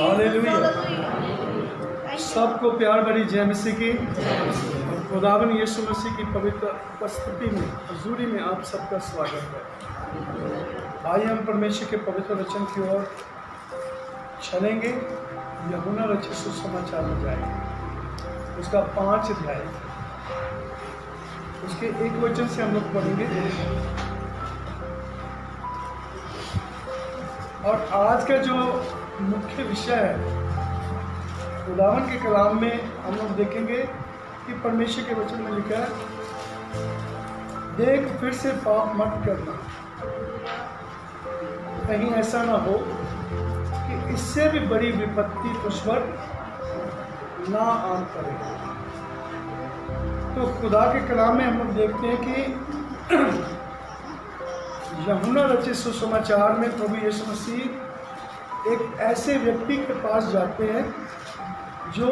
Hallelujah. सबको प्यार भरी जय मसीह की। खुदावन यीशु मसीह की पवित्र उपस्थिति में, हजूरी में आप सबका स्वागत है। आइए हम परमेश्वर के पवित्र वचन की ओर चलेंगे। यूहन्ना रचित सुसमाचार में जाएंगे, उसका 5 अध्याय, उसके 1 वचन से हम लोग पढ़ेंगे। और आज का जो मुख्य विषय है, खुदावन के कलाम में हम लोग देखेंगे कि परमेश्वर के वचन में लिखा है, देख फिर से पाप मत करना, कहीं ऐसा ना हो कि इससे भी बड़ी विपत्ति तुझ पर ना आन पड़े। तो खुदा के कलाम में हम लोग देखते हैं कि यूहन्ना रचित सुसमाचार में प्रभु यीशु मसीह एक ऐसे व्यक्ति के पास जाते हैं जो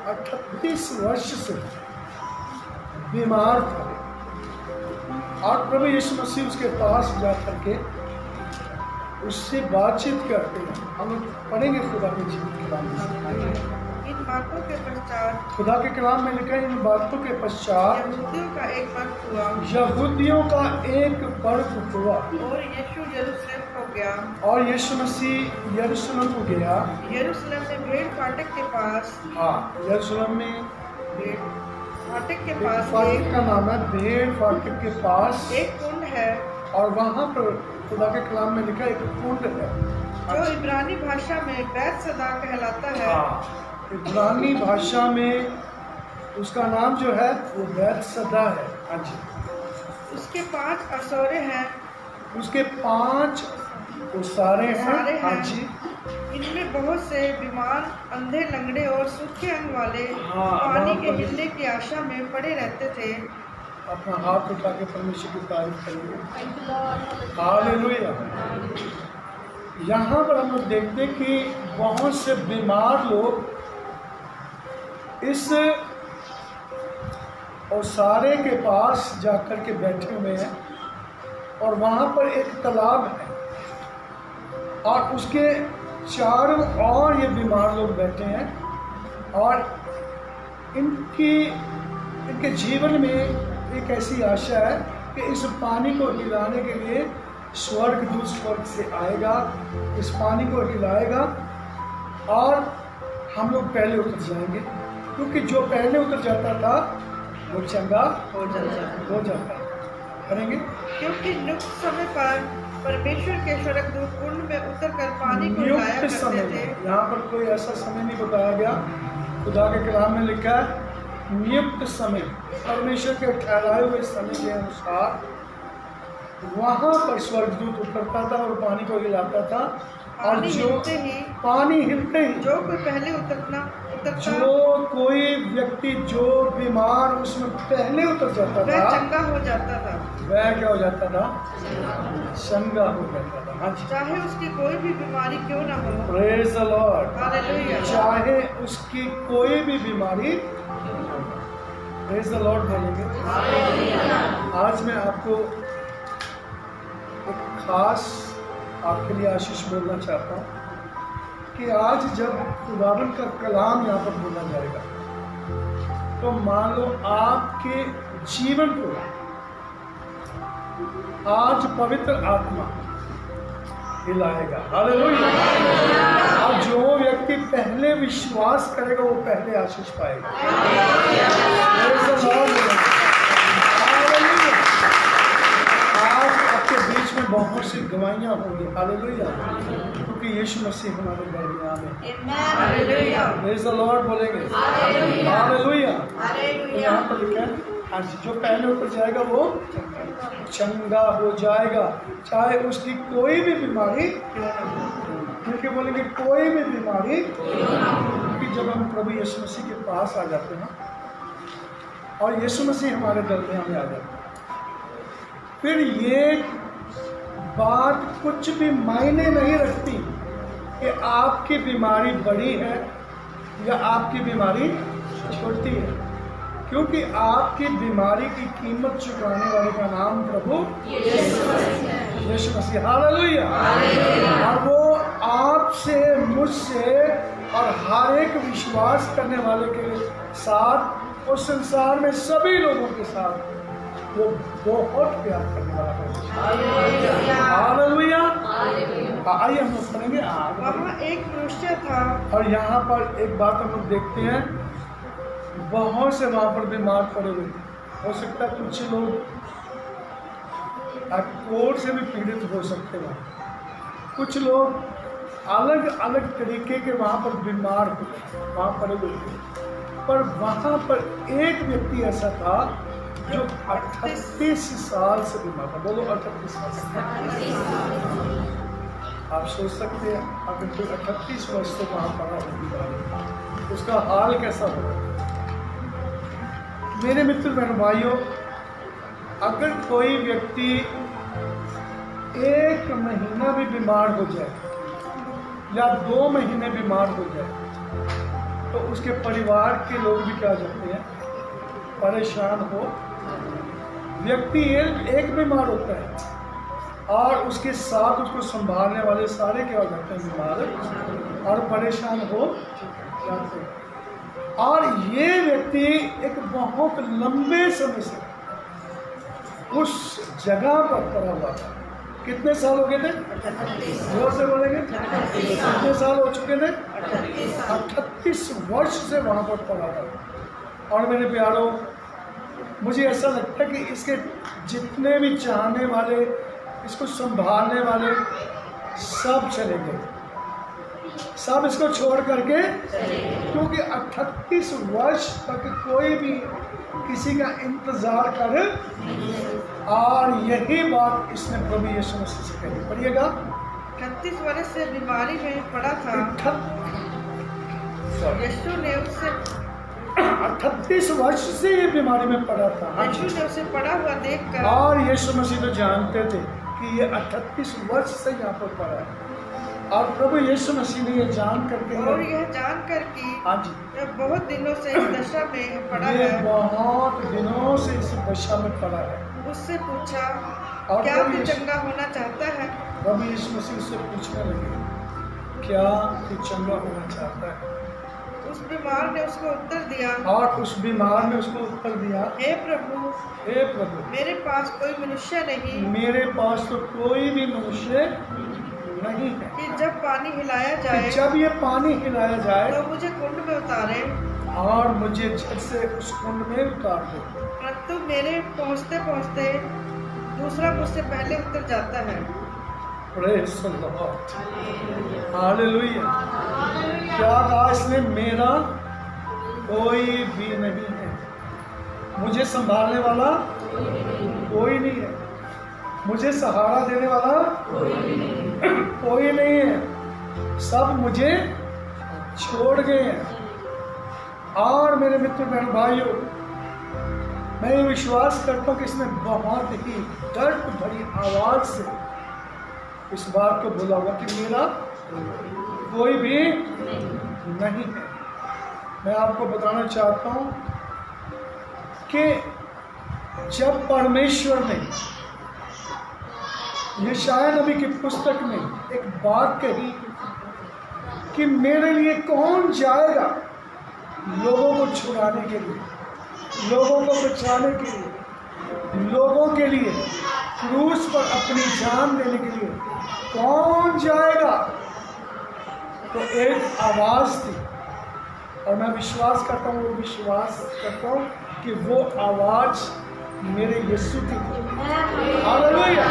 38 वर्ष से बीमार था, और प्रभु यीशु मसीह उसके पास जाकर के उससे बातचीत करते हैं। हम लोग पढ़ेंगे खुदा के जीवन के कलाम में। इन बातों के पश्चात खुदा के कलाम में लिखा है, इन बातों के पश्चात यहूदियों का एक वर्ग हुआ यहूदियों का एक वर्ग हुआ और यीशु यरूशलेम को गया। और यीशु मसीह यरूशलेम को गया। यरूशलेम में भेड़ फाटक के पास, हाँ, यरूशलेम में भेड़ फाटक के पास फाटक का नाम है, भेड़ फाटक के पास एक कुंड है, और वहाँ पर खुदा के कलाम में लिखा एक कुंड है जो इब्रानी भाषा में बैतसदा कहलाता है। हाँ, इब्रानी भाषा में उसका नाम जो है वो बैतसदा है। हाँ जी, उसके 5 असौरे हैं, उसके 5 उसारे उसारे हैं। हाँ हैं। जी, इनमें बहुत से बीमार, अंधे, लंगड़े और सूखे अंग वाले हाँ, पानी के वहाँ पर- मिलने की आशा में पड़े रहते थे। अपना हाथ उठा के परमेश्वर की तारीफ करेंगे। हालेलुया। यहाँ पर हम लोग देखते हैं कि बहुत से बीमार लोग इस ओसारे के पास जाकर के बैठे हुए हैं, और वहाँ पर एक तालाब है, और उसके चारों ओर ये बीमार लोग बैठे हैं, और इनके जीवन में एक ऐसी आशा है कि इस पानी को हिलाने के लिए स्वर्गदूत स्वर्ग से आएगा, इस पानी को हिलाएगा और हम लोग पहले उतर जाएंगे, क्योंकि जो पहले उतर जाता था वो चंगा हो जाता करेंगे। क्योंकि नियुक्त समय पर परमेश्वर के स्वर्गदूत कुंड में उतरकर पानी को हिलाया नियुक्त समय करते थे। में, यहाँ पर कोई ऐसा समय नहीं बताया गया। खुदा के कलाम में लिखा है नियुक्त समय, परमेश्वर के ठहराए हुए समय के अनुसार वहाँ पर स्वर्गदूत उतरता था और पानी को हिलाता था, और पानी जो पानी हिलते ही जो कोई पहले उतरता जो कोई व्यक्ति जो बीमार उसमें पहले उतर जाता वह था, चंगा हो जाता था। वह क्या हो जाता था? चंगा हो जाता था। हाँ जी, चाहे उसकी कोई भी बीमारी क्यों न हो। Praise the Lord. हालेलुया। चाहे उसकी कोई भी बीमारी, प्रेज द लॉर्ड बोलेंगे। आज मैं आपको एक खास आपके लिए आशीष बोलना चाहता हूँ कि आज जब खुदावन का कलाम यहाँ पर बोला जाएगा, तो मान लो आपके जीवन को आज पवित्र आत्मा हिलाएगा। हालेलुया। और जो व्यक्ति पहले विश्वास करेगा वो पहले आशीष पाएगा। Praise the Lord। हालेलुया। आज आपके बीच में बहुत सी गवाहियाँ होंगी। हालेलुया। क्योंकि यीशु मसीह हमारे दरमियान है। हालेलुया। Praise the Lord बोलेंगे। हालेलुया। तो यहाँ पर लिखा है, हाँ जी, जो पहले उतर जाएगा वो चंगा हो जाएगा, चाहे उसकी कोई भी बीमारी क्योंकि बोलेंगे कोई भी बीमारी। क्योंकि जब हम प्रभु यीशु मसीह के पास आ जाते हैं और यीशु मसीह हमारे दरमियान में आ जाते हैं, फिर ये बात कुछ भी मायने नहीं रखती कि आपकी बीमारी बड़ी है या आपकी बीमारी छोटी है, क्योंकि आपकी बीमारी की कीमत चुकाने वाले का नाम प्रभु यीशु मसीह। हालेलुया। और वो आपसे, मुझसे और हर एक विश्वास करने वाले के साथ और संसार में सभी लोगों के साथ वो बहुत प्यार करने वाला है। हालेलुया। आइए हम लोग पढ़ेंगे आगे। वहाँ एक मनुष्य था। और यहाँ पर एक बात हम लोग देखते हैं, बहुत से वहाँ पर बीमार पड़े हुए थे। हो सकता है कुछ लोग कोढ़ से भी पीड़ित हो सकते हैं, कुछ लोग अलग अलग तरीके के वहाँ पर बीमार हुए, वहाँ पड़े हुए थे। पर वहाँ पर एक व्यक्ति ऐसा था जो 38 साल से बीमार था। बोलो 38 साल से। आप सोच सकते हैं अगर कोई 38 वर्ष से वहाँ पड़ा हो बीमार, उसका हाल कैसा होगा। मेरे मित्र बहन भाइयों, अगर कोई व्यक्ति 1 महीना भी बीमार हो जाए या 2 महीने बीमार हो जाए तो उसके परिवार के लोग भी क्या जाते हैं, परेशान हो। व्यक्ति एक बीमार होता है और उसके साथ उसको संभालने वाले सारे क्या हो जाते हैं, बीमार और परेशान हो जाते हैं। और ये व्यक्ति एक बहुत लंबे समय से उस जगह पर पड़ा हुआ था। कितने साल हो गए थे? जोर से बोलेंगे। कितने साल हो चुके थे? 38 वर्ष से वहाँ पर पड़ा था। और मेरे प्यारों, मुझे ऐसा लगता है कि इसके जितने भी चाहने वाले, इसको संभालने वाले सब चले गए, सब इसको छोड़ करके, क्योंकि 38 वर्ष तक कोई भी किसी का इंतजार करे। और यही बात इसने प्रभु यीशु मसीह से कही। पढ़िएगा। 38 वर्ष से बीमारी में पड़ा था। यीशु ने उससे 38 वर्ष से ये बीमारी में पड़ा था। यीशु ने उसे पड़ा हुआ देखकर, और यीशु मसीह तो जानते थे कि ये 38 वर्ष से यहाँ पर पड़ा है। और प्रभु यीशु मसीह ने ये जान करके, और यह जानकर कि हाँ जी, यह बहुत दिनों से इस दशा में पड़ा ये है, बहुत दिनों से इस दशा में पड़ा है। उससे पूछा, और क्या प्रभु तू यीशु- चंगा होना चाहता है? प्रभु यीशु मसीह से पूछने लगे, क्या तू चंगा होना चाहता है? उस बीमार ने उसको उत्तर दिया, और उस बीमार ने उसको उत्तर दिया, हे प्रभु, हे प्रभु, मेरे पास कोई मनुष्य नहीं मेरे पास तो कोई भी मनुष्य नहीं है कि जब पानी हिलाया जाए कि जब ये पानी हिलाया जाए तो मुझे कुंड में उतारे, और मुझे झट से उस कुंड में उतार दे। परंतु मेरे पहुँचते पहुँचते दूसरा मुझसे पहले उतर जाता है। Praise the Lord. हालेलुया। क्या कहा इसने? मेरा कोई भी नहीं है, मुझे संभालने वाला कोई नहीं है, मुझे सहारा देने वाला कोई नहीं है, सब मुझे छोड़ गए हैं। और मेरे मित्र बहन भाइयों, मैं ये विश्वास करता हूँ कि इसने बहुत ही दर्द भरी आवाज से इस बात को बोला होगा कि मेरा कोई भी नहीं है। मैं आपको बताना चाहता हूँ कि जब परमेश्वर ने यशायाह नबी की पुस्तक में एक बात कही कि मेरे लिए कौन जाएगा लोगों को छुड़ाने के लिए, लोगों को बचाने के लिए, लोगों के लिए क्रूस पर अपनी जान देने के लिए कौन जाएगा, तो एक आवाज़ थी। और मैं विश्वास करता हूँ कि वो आवाज़ मेरे यीशु की थी। हालेलुया।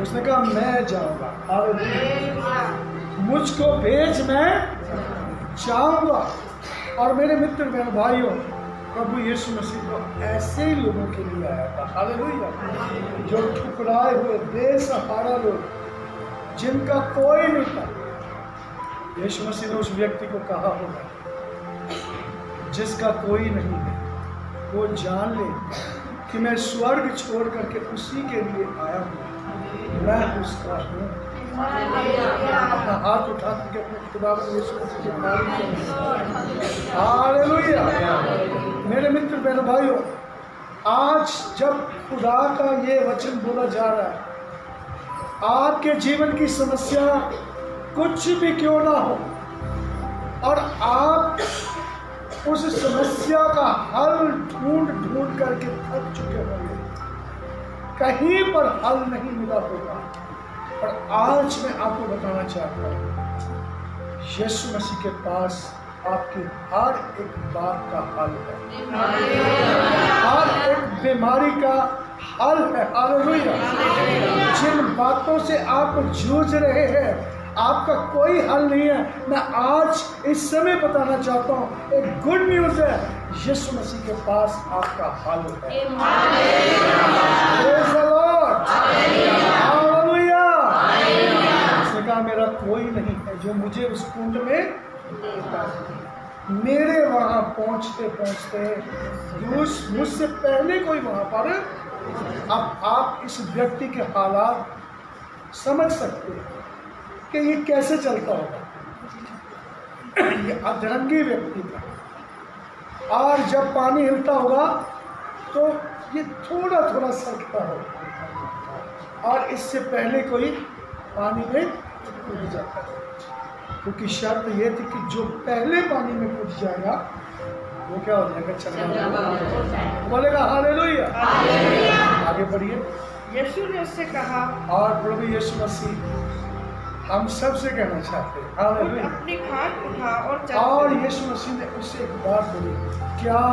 उसने कहा मैं जाऊँगा, हालेलुया, मुझको भेज, मैं जाऊँगा। और मेरे मित्र बहन भाइयों, प्रभु यीशु मसीह तो ऐसे ही लोगों के लिए आया था, हालेलुया, जो ठुकराए हुए बेसहारा लोग, जिनका कोई नहीं था। यीशु मसीह ने उस व्यक्ति को कहा होगा, जिसका कोई नहीं है वो जान ले कि मैं स्वर्ग छोड़ करके उसी के लिए आया हूँ, मैं उसका हूँ। अपना हाथ उठा करके अपने खुदावन यीशु मसीह की तारीफ करें। हालेलुया। मेरे मित्र बहन भाइयों, आज जब खुदा का ये वचन बोला जा रहा है, आपके जीवन की समस्या कुछ भी क्यों ना हो, और आप उस समस्या का हल ढूंढ ढूंढ करके थक चुके होंगे, कहीं पर हल नहीं मिला होगा, और आज मैं आपको बताना चाहता हूँ यीशु मसीह के पास आपकी हर एक बात का हल है, हर एक बीमारी का हल है। हालेलुया। जिन बातों से आप जूझ रहे हैं, आपका कोई हल नहीं है, मैं आज इस समय बताना चाहता हूँ एक गुड न्यूज है, यीशु मसीह के पास आपका हल है। Praise the Lord। हालेलुया। उसने कहा मेरा कोई नहीं है जो मुझे उस कुंड में, मेरे वहां पहुंचते पहुंचते मुझसे पहले कोई वहां पर। अब आप इस व्यक्ति के हालात समझ सकते हैं कि ये कैसे चलता होगा। ये अधरंगी व्यक्ति था, और जब पानी हिलता होगा तो ये थोड़ा थोड़ा सरकता होगा, और इससे पहले कोई पानी में कूद जाता है, क्योंकि शर्त ये थी कि जो पहले पानी में कूद जाएगा वो क्या हो जाएगा, चंगा बोलेगा। हालेलुया। आगे बढ़िए। यीशु ने उससे कहा, और प्रभु यीशु मसीह हम सब से कहना चाहते हैं, हालेलुया, अपनी खाट उठा और चल। और यीशु मसीह ने उससे एक बात बोली, क्या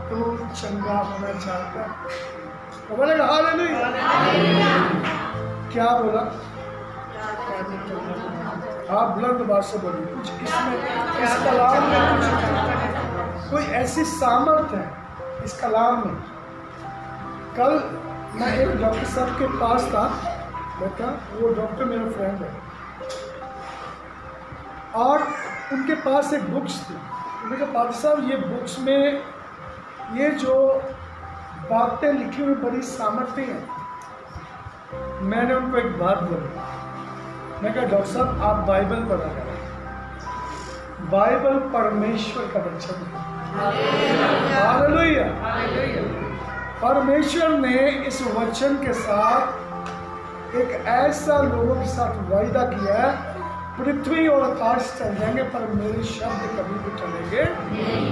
तू चंगा होना चाहता है? तो बोलेगा हालेलुया। क्या बोला? आप बुलंद बात से बोलिए। कुछ इसमें इस कलाम में कुछ कोई ऐसी सामर्थ है इस कलाम में। कल मैं एक डॉक्टर साहब के पास था, बेटा वो डॉक्टर मेरा फ्रेंड है, और उनके पास एक बुक्स थी। उन्होंने कहा पादरी साहब ये बुक्स में ये जो बातें लिखी हुई बड़ी सामर्थ्य हैं। मैंने उनको एक बात बोली, मैं कहा डॉक्टर साहब आप बाइबल पढ़ा करें, बाइबल परमेश्वर का वचन है। हालेलुया। परमेश्वर ने इस वचन के साथ एक ऐसा लोगों के साथ वायदा किया है, पृथ्वी और आकाश चल जाएंगे पर मेरे शब्द कभी भी चलेंगे नहीं।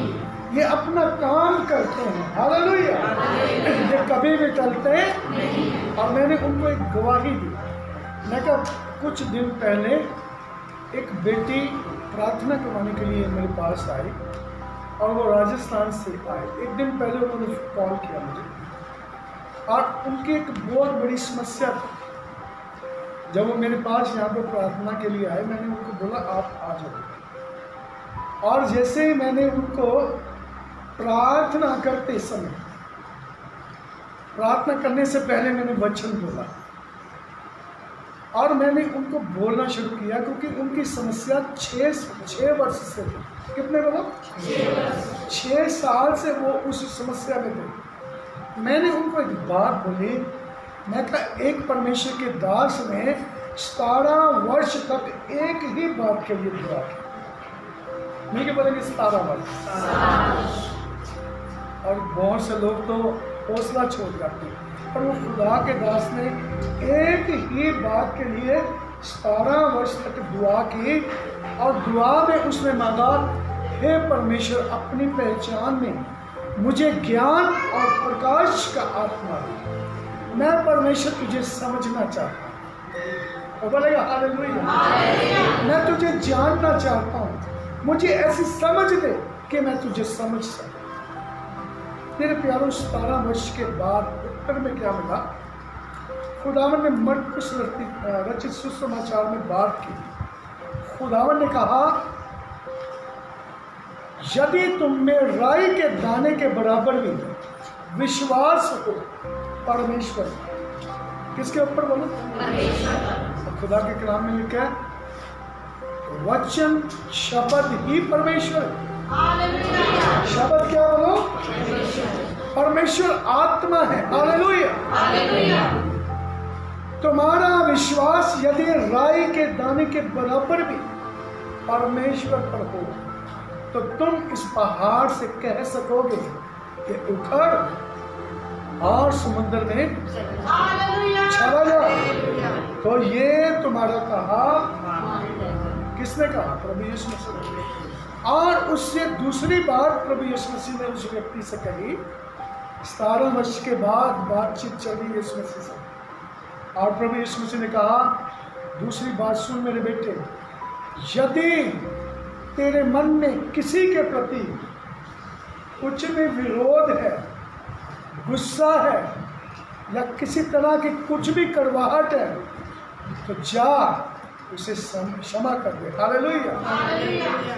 ये अपना काम करते हैं। हालेलुया। ये कभी भी टलते नहीं। और मैंने उनको एक गवाही दी। मैं कहा कुछ दिन पहले एक बेटी प्रार्थना करवाने के लिए मेरे पास आई, और वो राजस्थान से आए। एक दिन पहले उन्होंने कॉल किया मुझे, और उनकी एक बहुत बड़ी समस्या थी। जब वो मेरे पास यहाँ पे प्रार्थना के लिए आए, मैंने उनको बोला आप आ जाओ। और जैसे ही मैंने उनको प्रार्थना करते समय, प्रार्थना करने से पहले मैंने वचन बोला, और मैंने उनको बोलना शुरू किया, क्योंकि उनकी समस्या 6 वर्ष से थी। कितने बोलो? 6 साल से वो उस समस्या में थे। मैंने उनको एक बात बोली, मैं कहा एक परमेश्वर के दास ने 17 वर्ष तक एक ही बात के लिए दुआ की। नहीं क्या बोलेंगे 17 वर्ष। और बहुत से लोग तो हौसला छोड़ जाते हैं, पर वो खुदा के दास ने एक ही बात के लिए 17 वर्ष तक दुआ की, और दुआ में उसने मांगा, हे परमेश्वर अपनी पहचान में मुझे ज्ञान और प्रकाश का आत्मा दे, मैं परमेश्वर तुझे समझना चाहता हूँ। और बोलेगा हालेलुया। मैं तुझे जानना चाहता हूँ, मुझे ऐसी समझ दे कि मैं तुझे समझ सकूँ। मेरे प्यारों 17 वर्ष के बाद उत्तर में क्या मिला? खुदावन ने मरकुस रचित सुसमाचार में बात की। खुदावन ने कहा यदि तुम में राई के दाने के बराबर भी विश्वास हो परमेश्वर, किसके ऊपर बोलो? परमेश्वर। खुदा के कलाम में लिखा है वचन शब्द ही परमेश्वर। शब्द क्या बोलो? परमेश्वर आत्मा है। हालेलुया। तुम्हारा विश्वास यदि राई के दाने के बराबर भी परमेश्वर पर हो, तो तुम इस पहाड़ से कह सकोगे कि उखड़ और समुद्र में चला जा, तो ये तुम्हारा कहा किसने कहा? प्रभु यीशु मसीह ने। और उससे दूसरी बात प्रभु यीशु मसीह ने उस व्यक्ति से कही। 17 वर्ष के बाद बातचीत चली यीशु मसीह से, और प्रभु यीशु मसीह ने कहा, दूसरी बात सुन मेरे बेटे, यदि तेरे मन में किसी के प्रति कुछ भी विरोध है, गुस्सा है, या किसी तरह की कुछ भी कड़वाहट है, तो जा उसे क्षमा कर दे। हालेलुया।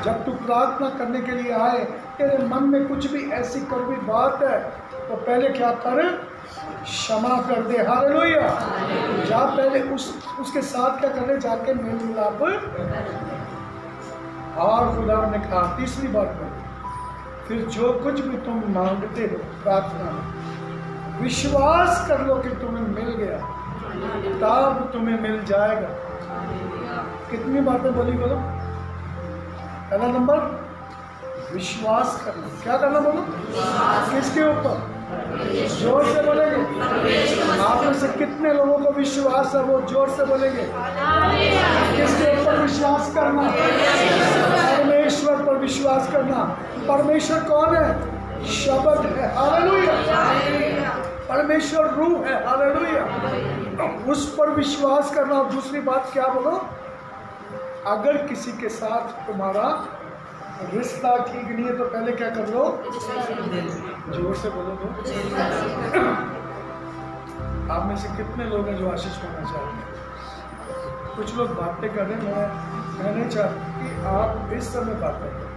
जब तू प्रार्थना करने के लिए आए, तेरे मन में कुछ भी ऐसी कड़वी बात है, तो पहले क्या कर? क्षमा कर दे। हालेलुया। जा पहले उसके साथ क्या करे? जाके मेल मिलाप। और खुदा ने कहा तीसरी बात कर, फिर जो कुछ भी तुम मांगते हो प्रार्थना में, विश्वास कर लो कि तुम्हें मिल गया, तब तुम्हें मिल जाएगा। कितनी बातें बोली बोलो? पहला नंबर विश्वास करना। क्या करना बोलो? किसके ऊपर? जोर से बोलेंगे। आप में से कितने लोगों को विश्वास है वो जोर से बोलेंगे? किसके ऊपर विश्वास करना? परमेश्वर पर विश्वास करना। परमेश्वर कौन है? शब्द है। हालेलुया। परमेश्वर रूह है। हालेलुया। उस पर विश्वास करना। और दूसरी बात क्या बोलो? अगर किसी के साथ तुम्हारा रिश्ता ठीक नहीं है तो पहले क्या कर लो? जोर से बोलो तो। आप में से कितने लोग हैं जो आशीष पाना चाहते हैं? कुछ लोग बातें कर रहे हैं। मैं नहीं चाहती कि आप इस समय बातें करें।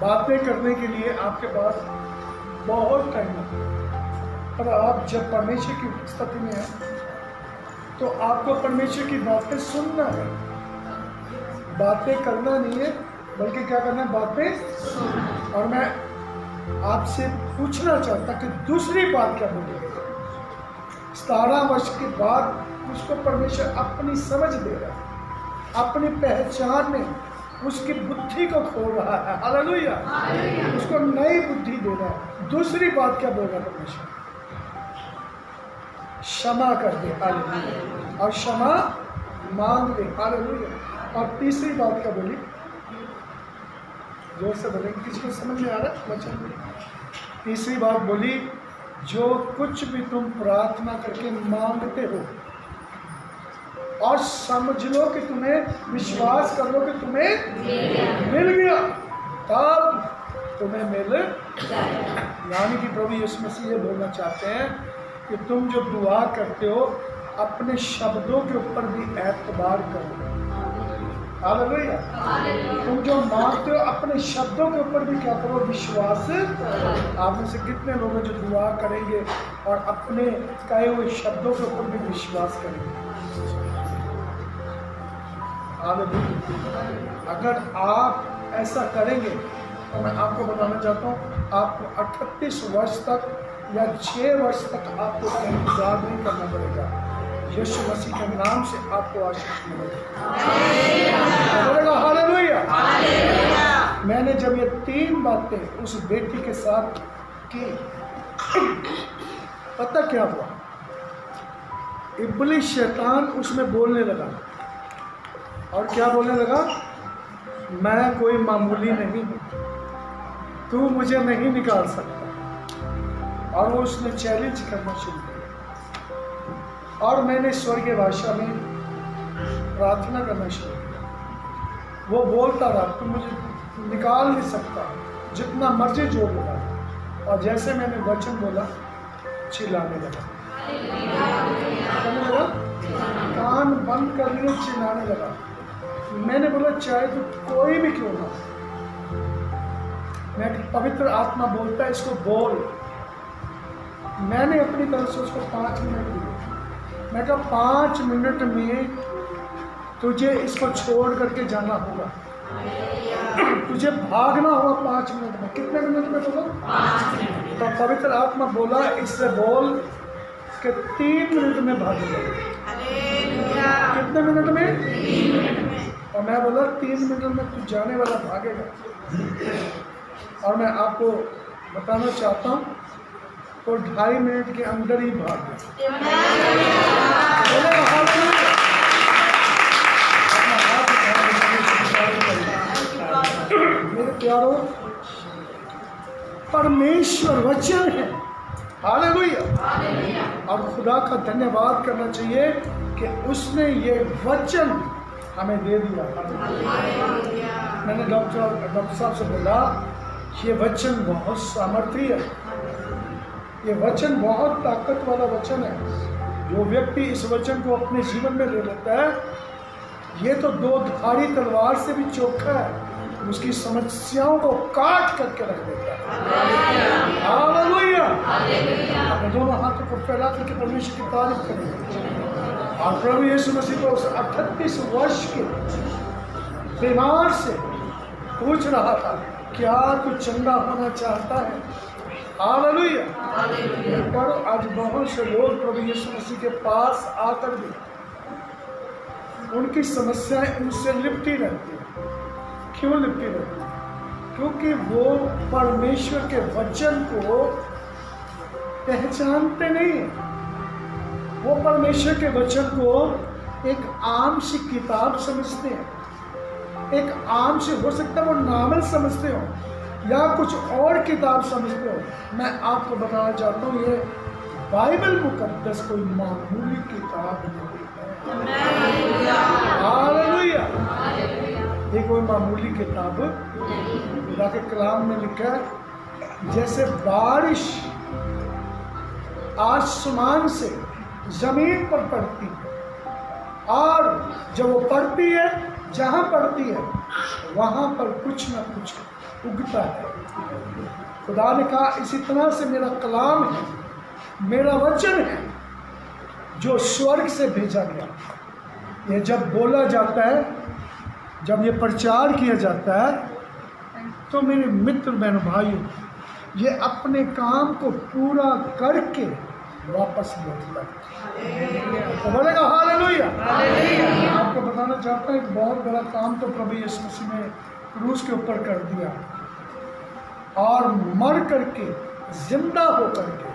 बातें करने के लिए आपके पास बहुत टाइम है, पर आप जब परमेश्वर की स्थिति में हैं तो आपको परमेश्वर की बातें सुनना है। बातें करना नहीं है, बल्कि क्या करना है? बातें। और मैं आपसे पूछना चाहता कि दूसरी बात क्या बोलेगी? 17 वर्ष के बाद उसको परमेश्वर अपनी समझ दे रहा है, अपनी पहचान में उसकी बुद्धि को खोल रहा है। हालेलुया। उसको नई बुद्धि दे रहा है। दूसरी बात क्या बोल रहा है परमेश्वर? क्षमा कर दे। हालेलुया। और क्षमा मांग दे। हालेलुया। और तीसरी बात क्या बोली? जोर से बोलेंगे, किसी को समझ में आ रहा है वचन? तीसरी बात बोली, जो कुछ भी तुम प्रार्थना करके मांगते हो, और समझ लो कि तुम्हें, विश्वास कर लो कि तुम्हें मिल गया, तब तुम्हें मिल जाएगा। यानी कि प्रभु यीशु मसीह ये बोलना चाहते हैं कि तुम जो दुआ करते हो अपने शब्दों के ऊपर भी एतबार करो। हालेलुया। तुम जो मांगते हो अपने शब्दों के ऊपर भी क्या करो? विश्वास। आप में से कितने लोग हैं जो दुआ करेंगे और अपने कहे हुए शब्दों के ऊपर भी विश्वास करेंगे? अगर आप ऐसा करेंगे तो मैं आपको बताना चाहता हूँ, आपको 38 वर्ष तक या 6 वर्ष तक आपको इंतजार नहीं करना पड़ेगा। यीशु मसीह के नाम से आपको आशीष मिलेगा। हालेलुया। मैंने जब ये 3 बातें उस बेटी के साथ की, पता क्या हुआ? इब्लिस शैतान उसमें बोलने लगा। और क्या बोलने लगा? मैं कोई मामूली नहीं हूँ, तू मुझे नहीं निकाल सकता। और वो उसने चैलेंज करना शुरू किया। और मैंने स्वर्गीय भाषा में प्रार्थना करना शुरू किया। वो बोलता रहा, तू मुझे निकाल नहीं सकता, जितना मर्जी जोर लगा। और जैसे मैंने वचन बोला, चिल्लाने लगा। कान बंद कर लिए, चिल्लाने लगा। मैंने बोला, चाहे तो कोई भी क्यों ना, मैं पवित्र आत्मा बोलता है इसको बोल। मैंने अपनी तरफ से उसको 5 मिनट दिए। मैं कहा 5 मिनट में तुझे इसको छोड़ करके जाना होगा, तुझे भागना होगा 5 मिनट में। कितने मिनट में बोलो? 5 मिनट। तो पवित्र आत्मा बोला इससे बोल कि 3 मिनट में भागेगा। कितने मिनट में? 3 मिनट में। और मैं बोला 3 मिनट में तू जाने वाला भागेगा। और मैं आपको बताना चाहता हूँ, तो 2.5 मिनट के अंदर ही भाग गया। अपना हाथ प्यारो, परमेश्वर वचन है। हालेलुया। और खुदा का धन्यवाद करना चाहिए कि उसने ये वचन हमें दे दिया। मैंने डॉक्टर साहब से बोला, ये वचन बहुत सामर्थी है, ये वचन बहुत ताकत वाला वचन है। जो व्यक्ति इस वचन को अपने जीवन में ले लेता है, ये तो दो धारी तलवार से भी चोखा है, उसकी समस्याओं को काट करके रख देता है। हालेलुया। अपने दोनों हाथों को फैला करके परमेश्वर की तारीफ करें। और प्रभु यीशु मसीह को उस 38 वर्ष के बीमार से पूछ रहा था, क्या तू चंगा होना चाहता है? हालेलुया। पर आज बहुत से लोग प्रभु यीशु मसीह के पास आकर भी उनकी समस्याएं उनसे लिपटी रहती है। क्यों लिपटी रहती है? क्योंकि वो परमेश्वर के वचन को पहचानते नहीं है। वो परमेश्वर के वचन को एक आम सी किताब समझते हैं, एक आम से, हो सकता है वो नावल समझते हो या कुछ और किताब समझते हो। मैं आपको बताना चाहता हूँ, ये बाइबल मुकद्दस कोई मामूली किताब नहीं है। हालेलुया। ये कोई मामूली किताब खुदा के कलाम में लिखा है, जैसे बारिश आसमान से जमीन पर पड़ती है और जब वो पड़ती है, जहाँ पड़ती है वहाँ पर कुछ ना कुछ उगता है। खुदा ने कहा, इसी तरह से मेरा कलाम है, मेरा वचन है जो स्वर्ग से भेजा गया। ये जब बोला जाता है, जब ये प्रचार किया जाता है, तो मेरे मित्र बहन भाइयों, ये अपने काम को पूरा करके वापस लौटता है। तो बोलेगा हालेलुया। आपको बताना चाहता हूँ, एक बहुत बड़ा काम तो प्रभु यीशु मसीह ने क्रूस के ऊपर कर दिया और मर करके जिंदा होकर के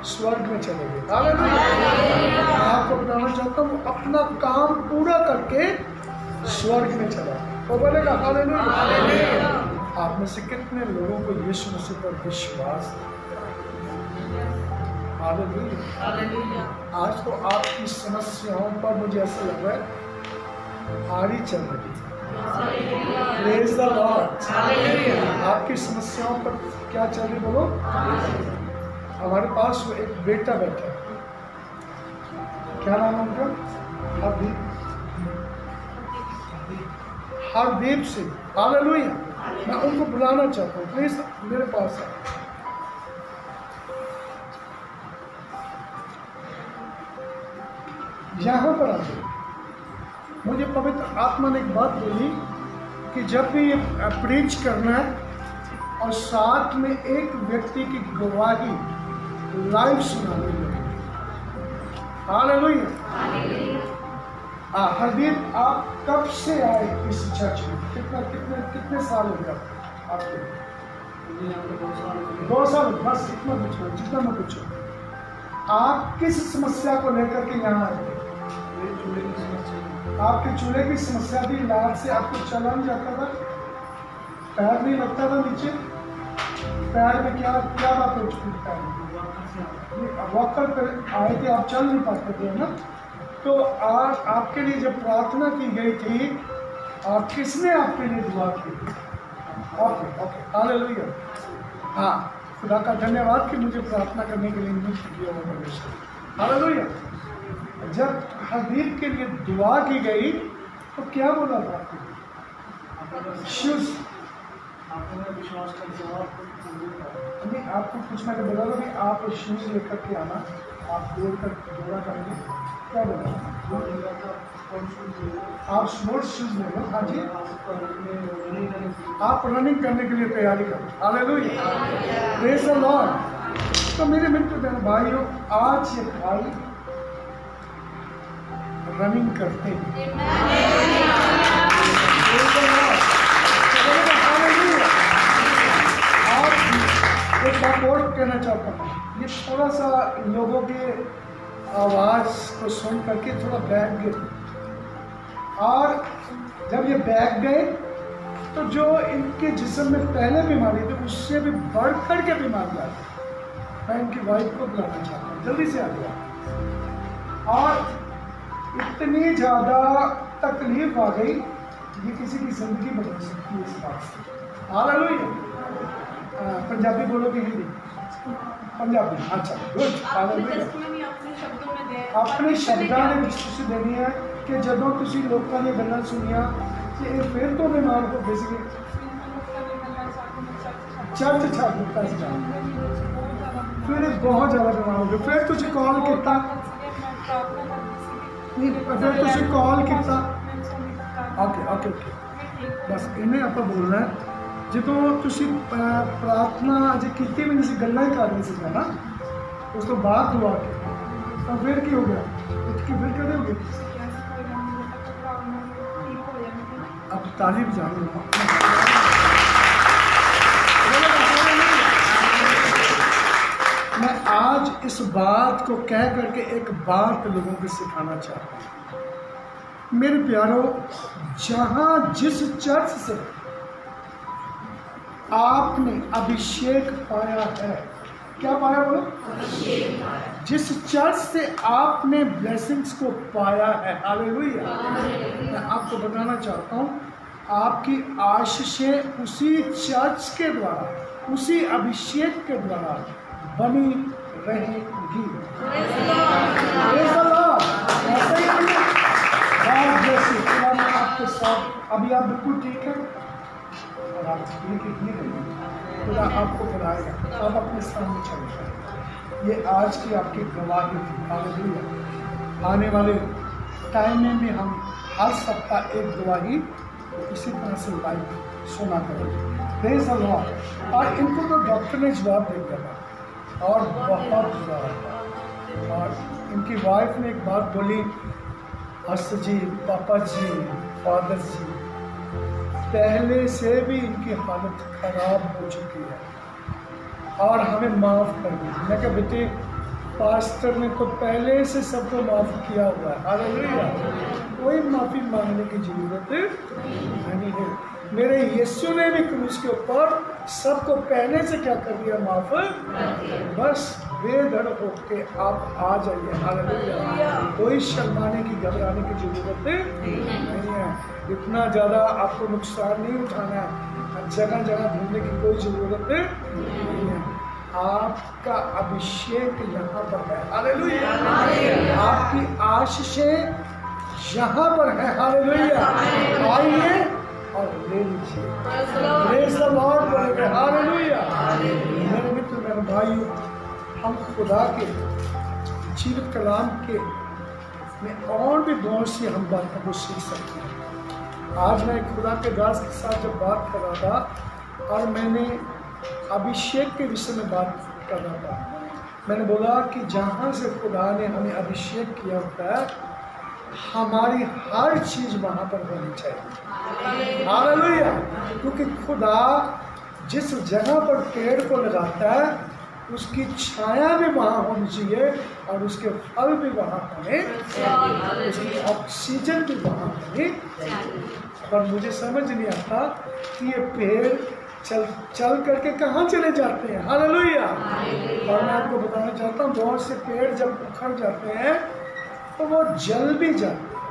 स्वर्ग में चले गए। हालेलुया। आपको बताना चाहता हूँ, अपना काम पूरा करके स्वर्ग में चला। तो बोलेगा हालेलुया। आप में से कितने लोगों को यीशु मसीह पर विश्वास? हालेलुया। आज तो आपकी समस्याओं पर मुझे ऐसा लग रहा है आरी चल रही है। Praise the Lord. आपकी समस्याओं पर क्या चल रही बोलो? हमारे पास वो एक बेटा बैठा है, क्या नाम है उनका? हरदीप सिंह। हालेलुया। मैं उनको बुलाना चाहता हूँ, प्लीज मेरे पास है। यहाँ पर आ जाओ। मुझे पवित्र आत्मा ने एक बात बोली कि जब भी ये प्रीच करना है और साथ में एक व्यक्ति की गवाही लाइव सुनानी है। हालेलुया। हरदीप, आप कब से आए इस चर्च में? कितने साल हो गया आपको? 2 साल। बस इतना पूछो, जितना मैं पूछो। आप किस समस्या को लेकर के यहाँ आए? आपके चूल्हे की समस्या थी, लाट से आपको चला नहीं जाता था, पैर नहीं लगता था नीचे, पैर में क्या बात हो चुकी थी? वॉकर पर आए थे, आप चल नहीं पाते थे ना। तो आज आपके लिए जब प्रार्थना की गई थी, और किसने आपके लिए दुआ की? ओके। हालेलुया। हाँ, खुदा का धन्यवाद कि मुझे प्रार्थना करने के लिए नियुक्त किया हुआ परमेश्वर। हालेलुया। जब हरदीप के लिए दुआ की गई तो क्या बोला था आपको? शूज। आपको पूछना के बोला था कि आप शूज लेकर के आना, आप दौड़ा करेंगे। क्या बोला? आप स्पोर्ट्स शूज ले लो। हाँ जी। आप रनिंग करने के लिए तैयारी करो। हालेलुया। Praise the Lord. तो मेरे मित्र बहन भाइयों, आज ये भाई रनिंग करते हैं। आप एक बात और कहना चाहता हूँ, ये थोड़ा सा लोगों के आवाज़ को सुन करके थोड़ा बैठ गए, और जब ये बैठ गए तो जो इनके जिस्म में पहले बीमारी थी उससे भी बढ़ कर के बीमारी आई। मैं इनकी वाइफ को बुलाना चाहता हूँ, जल्दी से आ गया। और इतनी ज़्यादा तकलीफ आ गई, ये किसी की ज़िंदगी बदल सकती है इस बात से। हालेलुया। पंजाबी बोलोगे हिंदी? पंजाबी, अच्छा गुड। हालेलुया। अपने शब्दां ने विश्वास देनी है कि ਜਦੋਂ ਤੁਸੀਂ ਲੋਕਾਂ ਦੀਆਂ ਗੱਲਾਂ ਸੁਣੀਆਂ ਕਿ ਇਹ ਫਿਰ ਤੋਂ ਬਿਮਾਰ ਹੋ ਗਏ ਸੀਗੇ, ਚਰਚ ਛੱਡ ਦਿੱਤਾ ਸੀ, ਫਿਰ ਇਹ ਬਹੁਤ ਜ਼ਿਆਦਾ ਬਿਮਾਰ ਹੋ ਗਏ, ਫਿਰ ਤੁਸੀਂ ਕਾਲ ਕੀਤਾ ਨਹੀਂ, ਫਿਰ ਤੁਸੀਂ ਕਾਲ ਕੀਤਾ। ਓਕੇ ਓਕੇ ਓਕੇ, ਬਸ ਇਹਨੇ ਆਪਾਂ ਬੋਲਣਾ ਹੈ। ਜਦੋਂ ਤੁਸੀਂ ਪ੍ਰਾਰਥਨਾ ਅਜੇ ਕੀਤੀ ਵੀ ਨਹੀਂ ਸੀ, ਗੱਲਾਂ ਹੀ ਕਰ ਰਹੇ ਸੀ ਨਾ, ਉਸ ਤੋਂ ਬਾਅਦ ਦੁਆ ਕੀਤੀ, ਤਾਂ ਫਿਰ ਕੀ ਹੋ ਗਿਆ? ਉੱਠ ਕੇ ਫਿਰ ਕਦੇ ਹੋ ਗਏ? अब तारीफ जाने मैं आज इस बात को कह करके एक बात लोगों को सिखाना चाहता हूँ। मेरे प्यारों, जहाँ जिस चर्च से आपने अभिषेक पाया है, क्या पाया बोलो? जिस चर्च से आपने ब्लेसिंग्स को पाया है, हालेलुया, मैं आपको बताना चाहता हूँ, आपकी आशीषें उसी चर्च के द्वारा, उसी अभिषेक के द्वारा बनी रहेंगी। ऐसा ही नहीं है जैसे आपके साथ अभी आप बिल्कुल ठीक है और आप खुदा आपको बुलाएगा, आप अपने सामने चले जाए। ये आज की आपकी गवाही थी, हालेलुया। आने वाले टाइम में भी हम हर सप्ताह एक गवाही इसी तरह से लाइव सुना करेंगे। Praise the Lord. और इनको तो डॉक्टर ने जवाब दे दिया था और बहुत जवाब, और इनकी वाइफ ने एक बात बोली, हस्त जी, पापा जी, फादर जी, पहले से भी इनकी हालत खराब हो चुकी है और हमें माफ़ कर दीजिए। मैं कहा बेटे, पास्टर ने तो पहले से सबको माफ़ किया हुआ है, हालेलुया, कोई माफ़ी मांगने की ज़रूरत नहीं है। मेरे यीशु ने भी क्रूस के ऊपर सबको पहले से क्या कर दिया? माफ़। बस बेधड़ होके आप आ जाइए, हालेलुया। कोई शर्माने की, घबराने की ज़रूरत नहीं है। इतना ज़्यादा आपको नुकसान नहीं उठाना है, जगह जगह घूमने की कोई ज़रूरत नहीं है। आपका अभिषेक यहाँ पर है, हालेलुया। आपकी आशीषें यहाँ पर है, हालेलुया। आइए और ले लीजिए। प्रेज़ द लॉर्ड बोलेंगे, हालेलुया। मेरे मित्र, मेरे भाइयों, हम खुदा के जीवित कलाम के में और भी बहुत सी हम बातों को सीख सकते हैं। आज मैं खुदा के दास के साथ जब बात कर रहा था और मैंने अभिषेक के विषय में बात कर रहा था, मैंने बोला कि जहाँ से खुदा ने हमें अभिषेक किया होता है, हमारी हर चीज़ वहाँ पर होनी चाहिए, हालेलुया। क्योंकि खुदा जिस जगह पर पेड़ को लगाता है, उसकी छाया भी वहाँ होनी चाहिए और उसके फल भी वहाँ होने, उसकी ऑक्सीजन भी वहाँ होनी। पर मुझे समझ नहीं आता कि ये पेड़ चल करके कहाँ चले जाते हैं, हालेलुया। और मैं आपको बताना चाहता हूँ, बहुत से पेड़ जब उखड़ जाते हैं तो वो जल भी जाते हैं।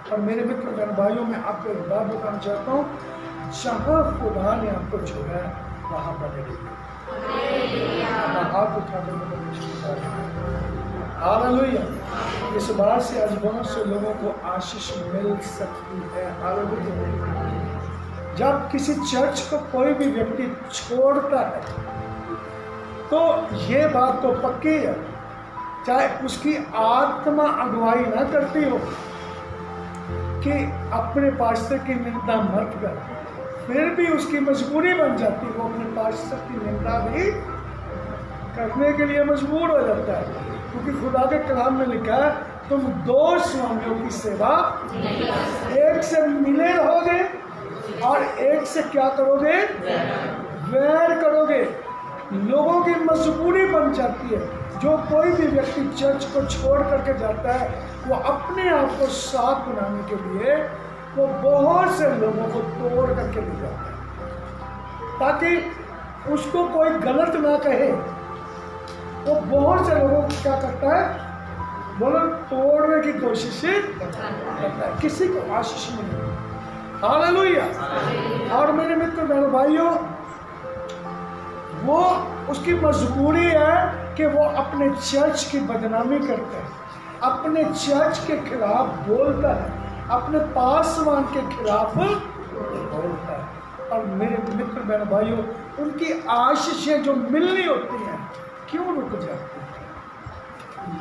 और मेरे मित्र, मेरे भाइयों, मैं आपको एक बात बताना चाहता हूँ, जहाँ खुदा ने आपको छोड़ा है वहाँ बने रहिए। हाथ उठाकर हालेलुया। इस बात से आज बहुत से लोगों को आशीष मिल सकती है, हालेलुया। जब किसी चर्च को कोई भी व्यक्ति छोड़ता है तो ये बात तो पक्की है, चाहे उसकी आत्मा अगुवाई ना करती हो कि अपने पास्टर की निंदा मत कर, फिर भी उसकी मजबूरी बन जाती है, वो अपने पास्टर की निंदा भी करने के लिए मजबूर हो जाता है। क्योंकि खुदा के कलाम में लिखा है, तुम दो स्वामियों की सेवा, एक से मिले रहोगे और एक से क्या करोगे? वैर करोगे। लोगों की मजबूरी बन जाती है। जो कोई भी व्यक्ति चर्च को छोड़ करके जाता है, वो अपने आप को साथ बनाने के लिए वो बहुत से लोगों को तोड़ करके ले जाता है ताकि उसको कोई गलत ना कहे। वो बहुत से लोगों को क्या करता है, बोलो, तोड़ने की कोशिश करता है, किसी को आशीष नहीं। हालेलुया। और मेरे मित्र बहनों भाइयों, वो उसकी मजबूरी है कि वो अपने चर्च की बदनामी करता है, अपने चर्च के खिलाफ बोलता है, अपने पासवान के खिलाफ बोलता है। और मेरे मित्र बहन भाइयों, उनकी आशीषें जो मिलनी होती हैं क्यों रुक जाती हैं?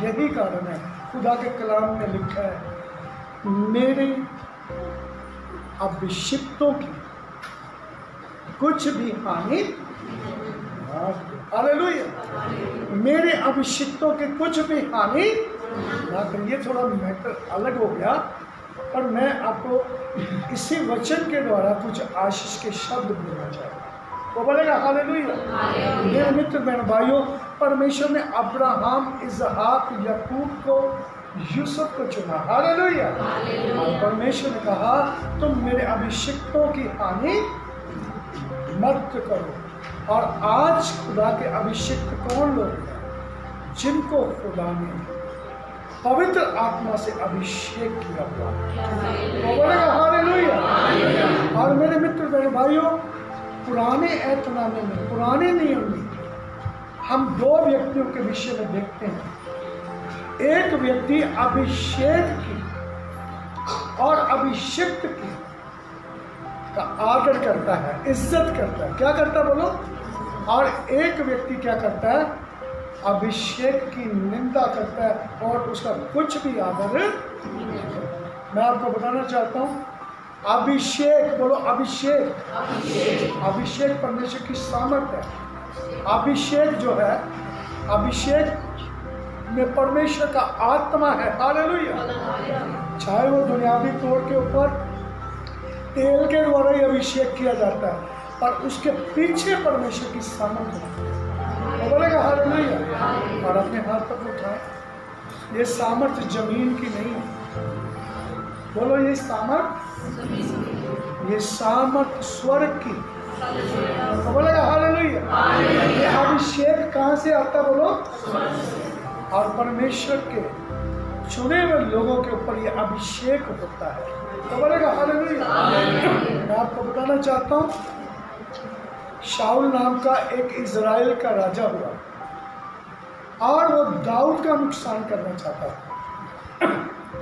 यही कारण है, खुदा के कलाम में लिखा है, मेरे अभिषिक्तों की कुछ भी हानि, हालेलुया, मेरे अभिषिक्तों की कुछ भी हानि ना करें। ये थोड़ा मैटर अलग हो गया, पर मैं आपको इसी वचन के द्वारा कुछ आशीष के शब्द बोलना चाहता हूँ। वो बोलेगा हालेलुया। मेरे मित्र बहन भाइयों, परमेश्वर ने अब्राहम, इज़हाक, याकूब को, यूसुफ को चुना। हालेलुया। और परमेश्वर ने कहा, तुम मेरे अभिषिक्तों की हानि मत करो। और आज खुदा के अभिषिक्त कौन लोग हैं? जिनको खुदा ने पवित्र आत्मा से अभिषेक किया हुआ। तो बोलेगा हालेलुया। और मेरे मित्र बहन भाइयों, पुराने ऐतनामे में, पुराने नियम में हम दो व्यक्तियों के विषय में देखते हैं। एक व्यक्ति अभिषेक की और अभिषिक्त की का आदर करता है, इज्जत करता है। क्या करता है बोलो? और एक व्यक्ति क्या करता है? अभिषेक की निंदा करता है और उसका कुछ भी आदर नहीं करता। मैं आपको बताना चाहता हूँ, अभिषेक, बोलो अभिषेक, अभिषेक परमेश्वर की सामर्थ है। अभिषेक जो है, अभिषेक में परमेश्वर का आत्मा है। हालेलुया। चाहे वो दुनियावी तौर के ऊपर तेल के द्वारा ही अभिषेक किया जाता है, पर उसके पीछे परमेश्वर की सामर्थ है। वो बोलेगा हालेलुया। और अपने हाथ तक उठाए। ये सामर्थ जमीन की नहीं है। बोलो, ये सामर्थ, ये सामर्थ स्वर्ग की। तो बोलेगा हालेलुया। ये अभिषेक कहाँ से आता? बोलो, और परमेश्वर के चुने हुए लोगों के ऊपर ये अभिषेक होता है। तो बोलेगा हालेलुया। मैं आपको बताना चाहता हूँ, शाऊल नाम का एक इज़राइल का राजा हुआ और वो दाऊद का नुकसान करना चाहता था।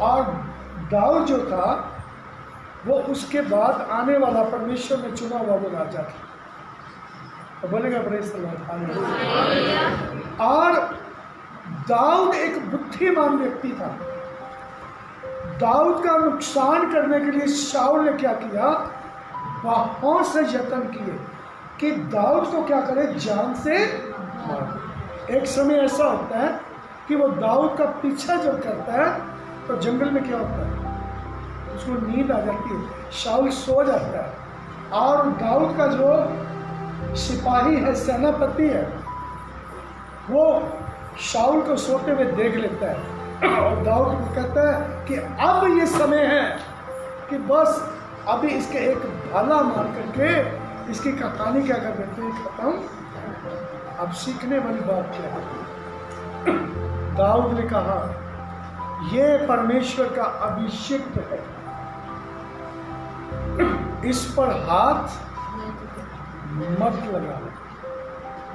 और दाऊद जो था वो उसके बाद आने वाला परमेश्वर ने चुना हुआ वो राजा था। तो बोलेगा प्रेज़ द लॉर्ड, हालेलुया। और दाऊद एक बुद्धिमान व्यक्ति था। दाऊद का नुकसान करने के लिए शाऊल ने क्या किया? बहुत से यत्न किए कि दाऊद को क्या करे, जान से मार। एक समय ऐसा होता है कि वो दाऊद का पीछा जब करता है तो जंगल में क्या होता है, उसको नींद आ जाती है, शाऊल सो जाता है और दाऊद का जो सिपाही है, सेनापति है, वो शाऊल को सोते हुए देख लेता है और दाऊद को कहता है कि अब ये समय है कि बस अभी इसके एक भाला मार करके इसकी कहानी क्या कर देते हैं, खत्म। अब सीखने वाली बात क्या है? दाऊद ने कहा, ये परमेश्वर का अभिषिक्त है, इस पर हाथ मत लगा।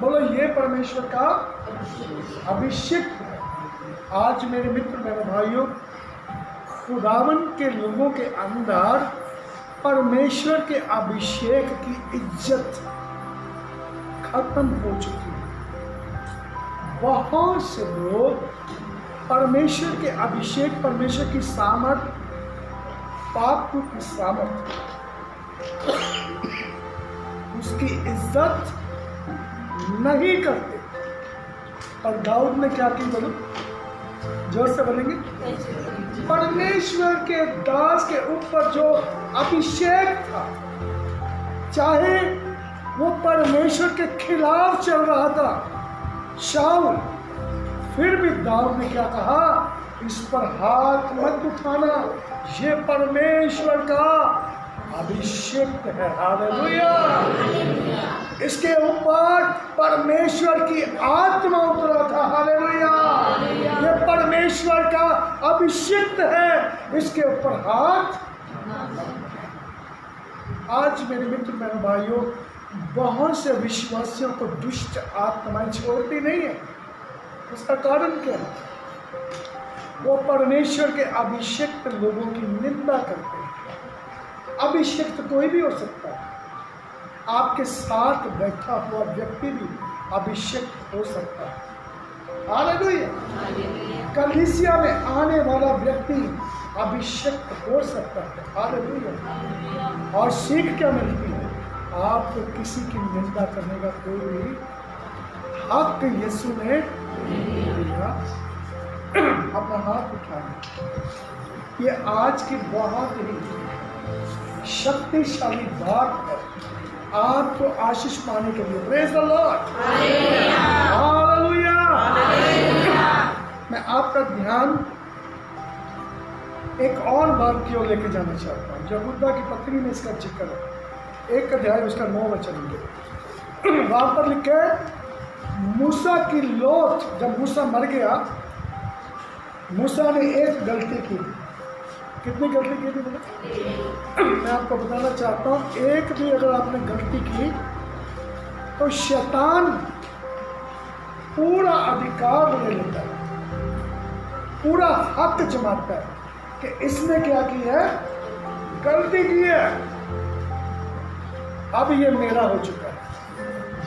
बोलो, ये परमेश्वर का अभिषिक्त है। आज मेरे मित्र मेरे भाइयों, खुदावन के लोगों के अंदर परमेश्वर के अभिषेक की इज्जत खत्म हो चुकी है। बहुत से लोग परमेश्वर के अभिषेक, परमेश्वर की सामर्थ, पाप की सामर्थ, उसकी इज्जत नहीं करते। और दाऊद ने क्या की? बोलो, जोर से बोलेंगे। परमेश्वर के दास के ऊपर जो अभिषेक था, चाहे वो परमेश्वर के खिलाफ चल रहा था शाऊल, फिर भी दाऊद ने क्या कहा? इस पर हाथ मत उठाना, ये परमेश्वर का अभिषेक है। हालेलुया। इसके ऊपर परमेश्वर की आत्मा उतरा था। हालेलुया। ये परमेश्वर का अभिषेक है, इसके ऊपर हाथ। आज मेरे मित्र मेरे भाइयों, बहुत से विश्वासियों को दुष्ट आत्माएं छोड़ती नहीं है। उसका कारण क्या है? वो परमेश्वर के अभिषिक्त लोगों की निंदा करते हैं। अभिषिक्त कोई भी हो सकता है, आपके साथ बैठा हुआ व्यक्ति भी अभिषिक्त हो सकता है। हालेलुया। कलीसिया में आने वाला व्यक्ति अभिषिक्त हो सकता है। हालेलुया। और सीख क्या मिलती है? आपको किसी की निंदा करने का कोई हक यीशु ने नहीं दिया। अपना हाथ उठाएं। ये आज की बहुत ही शक्तिशाली बात है आपको आशीष पाने के लिए। Praise the Lord. हालेलुया। मैं आपका ध्यान एक और बात की ओर लेके जाना चाहता हूँ। यहूदा की पत्री में इसका जिक्र है, 1 अध्याय उसका 9 वचन। वहां पर लिखा है, मूसा की लोथ, जब मूसा मर गया, मूसा ने एक गलती की। कितनी गलती की थी बोले? मैं आपको बताना चाहता हूँ, एक भी अगर आपने गलती की तो शैतान पूरा अधिकार ले लेता है, पूरा हक जमाता है कि इसने क्या किया है, गलती की है, अब ये मेरा हो चुका है,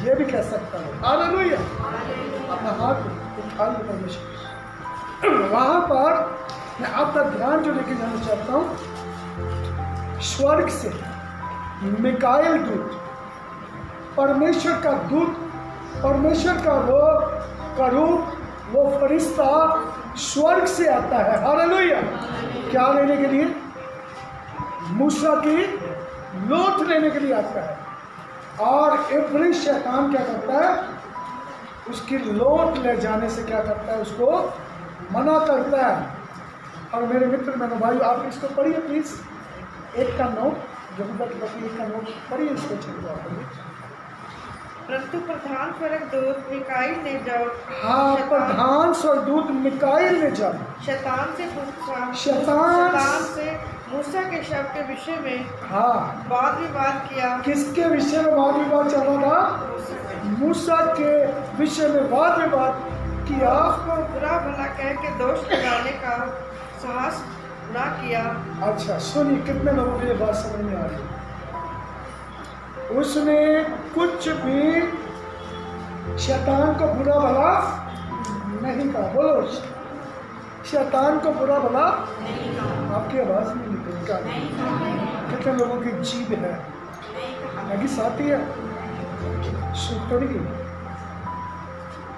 ये भी कह सकता है। हालेलुया। अपना हाथ उठा लो परमेश्वर। वहां पर मैं आपका ध्यान जो लेके जाना चाहता हूं, स्वर्ग से मिकाएल दूत, परमेश्वर का दूत, परमेश्वर का वो करूब, वो फरिश्ता स्वर्ग से आता है। हालेलुया। क्या लेने के लिए? मूसा की लोथ लेने के लिए आता है। और इब्लीस शैतान क्या करता है? उसकी लोथ ले जाने से क्या करता है? उसको मना करता है। और मेरे मित्र मेरे भाई, आप इसको पढ़िए प्लीज, 1 का 9, यहूदा की पत्री 1 का 9 पढ़िए इसको। परंतु प्रधान स्वर्गदूत मिकाईल ने जब प्रधान स्वर्गदूत मिकाईल ने जब शैतान से पूछा, शैतान से मूसा के शव के विषय में वाद विवाद किया। किसके विषय में वाद विवाद चल रहा था? मूसा के विषय में वाद विवाद किया। उसको बुरा भला कह के दोष लगाने का साहस ना किया। अच्छा सुनिए, कितने लोगों को ये बात समझ में आ रही है? उसने कुछ भी शैतान को बुरा भला नहीं कहा। बोलो, शैतान को बुरा भला नहीं कहा। आपकी आवाज नहीं निकल का। कितने लोगों की जीभ है, लगी साथी है, सुतड़ी।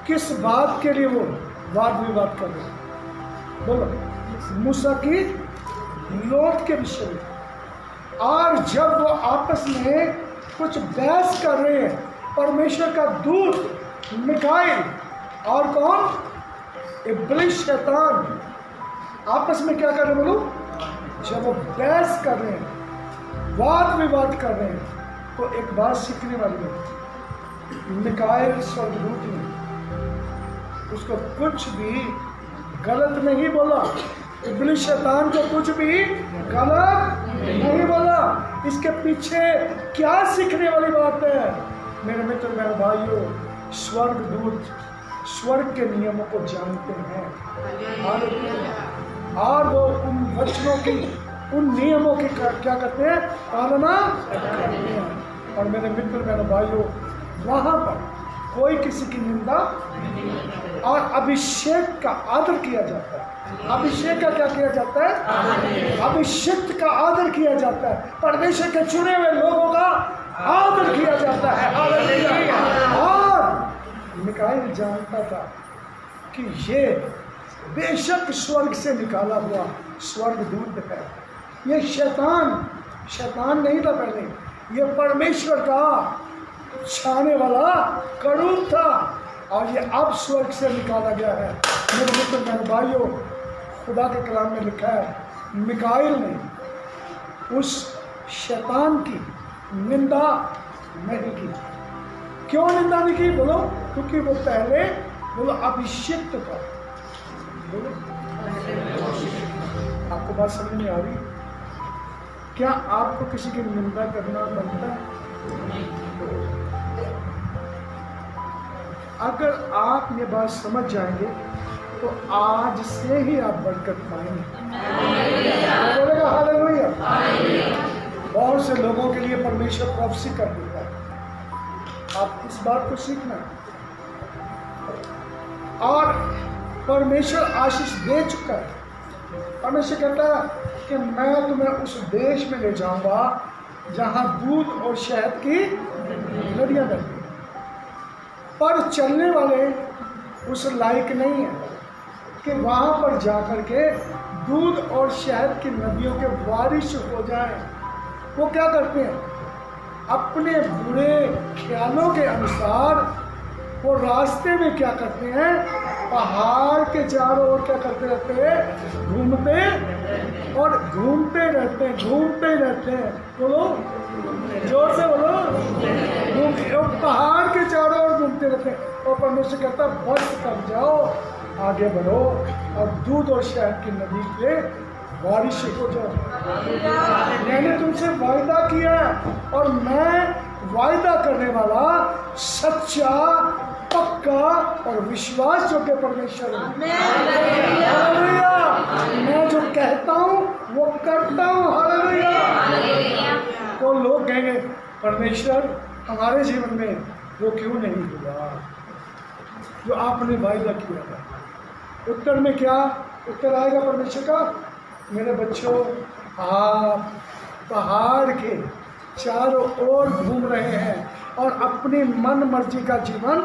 किस बात के लिए वो वाद विवाद कर रहे? बोलो, मूसा की लोथ के विषय में। और जब वो आपस में कुछ बहस कर रहे हैं, परमेश्वर का दूत मिकाईल और कौन? इब्लीस शैतान आपस में क्या कर रहे हैं? बोलो, जब वो बहस कर रहे हैं, वाद विवाद कर रहे हैं, तो एक बात सीखने वाली है। मिकाईल स्वर्गदूत ने उसको कुछ भी गलत नहीं बोला। इब्लीस शैतान को कुछ भी गलत नहीं बोला। इसके पीछे क्या सीखने वाली बात है? मेरे मित्र मेरे भाइयों, स्वर्गदूत स्वर्ग के नियमों को जानते हैं और वो उन वचनों की, उन नियमों की क्या करते हैं? पालना करते हैं। और मेरे मित्र मेरे भाइयों, वहाँ पर कोई किसी की निंदा और अभिषेक का आदर किया जाता है। अभिषेक का क्या किया जाता है? अभिषेक का आदर किया जाता है। परमेश्वर के चुने हुए लोगों का आदर किया जाता है। और मिकाईल जानता था कि ये बेशक स्वर्ग से निकाला हुआ स्वर्गदूत है। ये शैतान नहीं था पहले, ये परमेश्वर का छाने वाला करूब था, और ये अब स्वर्ग से निकाला गया है। मेरे मित्र मेरे भाइयों, खुदा के कलाम में लिखा है मिकाइल ने उस शैतान की निंदा नहीं की। क्यों निंदा नहीं की बोलो? क्योंकि वो पहले बोलो अभिषिक्त था। बोलो, आपको बात समझ में आ रही? क्या आपको किसी की निंदा करना बनता है? अगर आप ये बात समझ जाएंगे तो आज से ही आप बरकत पाएंगे। बोलेगा हालेलुया। बहुत से लोगों के लिए परमेश्वर प्रोफेसी कर देता है। आप इस बात को सीखना है। और परमेश्वर आशीष दे चुका है। परमेश्वर कहता है कि मैं तुम्हें उस देश में ले जाऊंगा जहां दूध और शहद की नदियां बहती हैं, पर चलने वाले उस लायक नहीं है कि वहां पर जाकर के दूध और शहद की नदियों के वारिश हो जाएं। वो क्या करते हैं? अपने बुरे ख्यालों के अनुसार वो रास्ते में क्या करते हैं? पहाड़ के चारों ओर क्या करते रहते हैं? घूमते और घूमते रहते हैं, घूमते रहते हैं। बोलो, जोर से बोलो। पहाड़ के चारों ओर घूमते रहते हैं। और परमेश्वर कहता है बस कर जाओ, आगे बढ़ो और दूध और शहद की नदी पे बारिश हो जाओ। मैंने तुमसे वायदा किया और मैं वायदा करने वाला सच्चा, पक्का और विश्वास योग्य परमेश्वर हूँ। हालेलुया। मैं जो कहता हूँ वो करता हूँ। हालेलुया। तो लोग कहेंगे परमेश्वर हमारे जीवन में वो क्यों नहीं हुआ जो आपने वायदा किया था? उत्तर में क्या उत्तर आएगा परमेश्वर का? मेरे बच्चों, आप पहाड़ के चारों ओर घूम रहे हैं और अपनी मन मर्जी का जीवन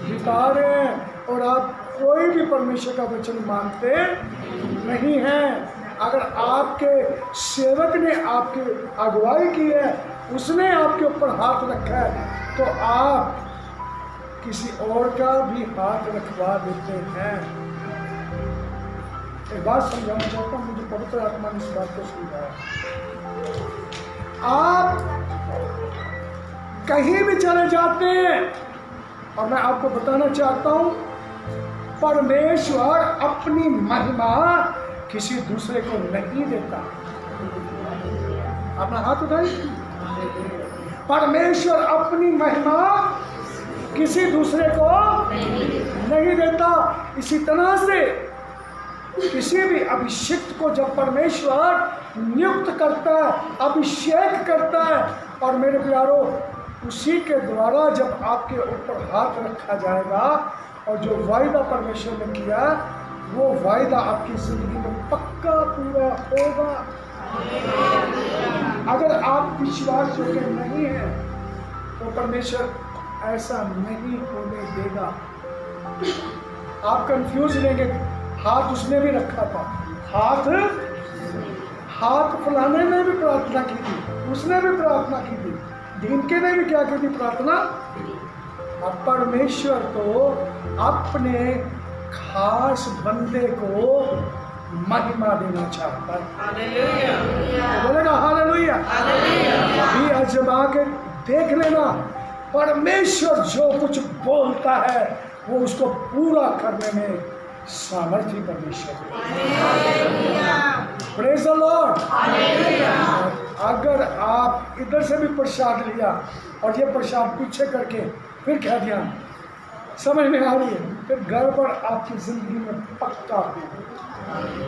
बिता रहे हैं और आप कोई भी परमेश्वर का वचन मानते नहीं हैं। अगर आपके सेवक ने आपकी अगुवाई की है, उसने आपके ऊपर हाथ रखा है, तो आप किसी और का भी हाथ रखवा देते हैं। एक बात समझाना चाहता हूँ, मुझे पवित्र आत्मा ने इस बात को समझाया। आप कहीं भी चले जाते हैं और मैं आपको बताना चाहता हूँ परमेश्वर अपनी महिमा किसी दूसरे को नहीं देता। अपना हाथ उठाइए। परमेश्वर अपनी महिमा किसी दूसरे को नहीं देता। इसी तरह से किसी भी अभिषिक्त को जब परमेश्वर नियुक्त करता है, अभिषेक करता है, और मेरे प्यारों उसी के द्वारा जब आपके ऊपर हाथ रखा जाएगा और जो वायदा परमेश्वर ने किया वो वायदा आपकी जिंदगी में पक्का पूरा होगा। अगर आप विश्वास योग्य नहीं हैं तो परमेश्वर ऐसा नहीं होने देगा। आप कंफ्यूज रहेंगे। हाथ उसने भी रखा था, हाथ फलाने ने भी प्रार्थना की थी, उसने भी प्रार्थना की थी, ढीमके ने भी क्या की थी? प्रार्थना। अब परमेश्वर तो अपने खास बंदे को महिमा देना चाहता है। बोलेगा हालेलुया। अभी आजमा के देख लेना, परमेश्वर जो कुछ बोलता है वो उसको पूरा करने में सामर्थ्य परमेश्वर है। Praise the Lord. अगर आप इधर से भी प्रसाद लिया और ये प्रसाद पीछे करके फिर कह दिया, समझ में आ रही है, फिर गड़बड़ आपकी जिंदगी में पक्का है।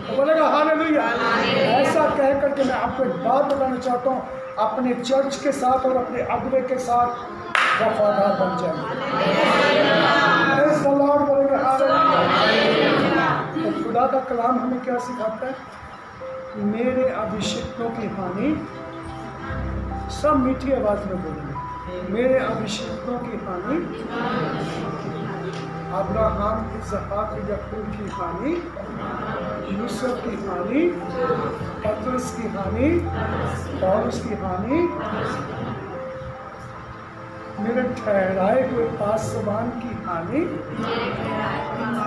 तो बोलेगा हालेलुया। ऐसा कह करके मैं आपको एक बात बताना चाहता हूँ, अपने चर्च के साथ और अपने अगुवे के साथ वफादार बन जाए। Praise the Lord. बोलेगा हालेलुया। तो खुदा का कलाम हमें क्या सिखाता है? मेरे अभिषिक्तों की हानि, सब मीठी आवाज में बोलेंगे, मेरे अभिषिक्तों की हानि, अब्राहम इसहाक याकूब की हानि, यूसुफ की हानि, पतरस की हानि, पौलुस की हानि, मेरे ठहराए हुए पासवान की हानि ना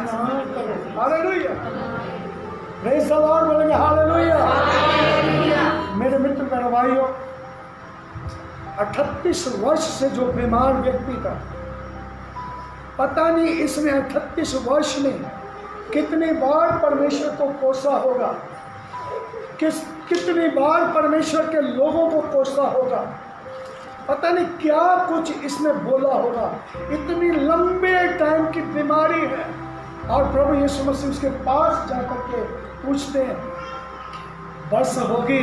करो। हालेलुया। प्रेज़ द लॉर्ड बोलेंगे हालेलुया। मेरे मित्र मेरे भाइयों, 38 वर्ष से जो बीमार व्यक्ति था, पता नहीं इसने 38 वर्ष में कितनी बार परमेश्वर को कोसा होगा, कितनी बार परमेश्वर के लोगों को कोसा होगा, पता नहीं क्या कुछ इसने बोला होगा। इतनी लंबे टाइम की बीमारी है और प्रभु यीशु मसीह उसके पास जाकर के पूछते हैं, बस होगी,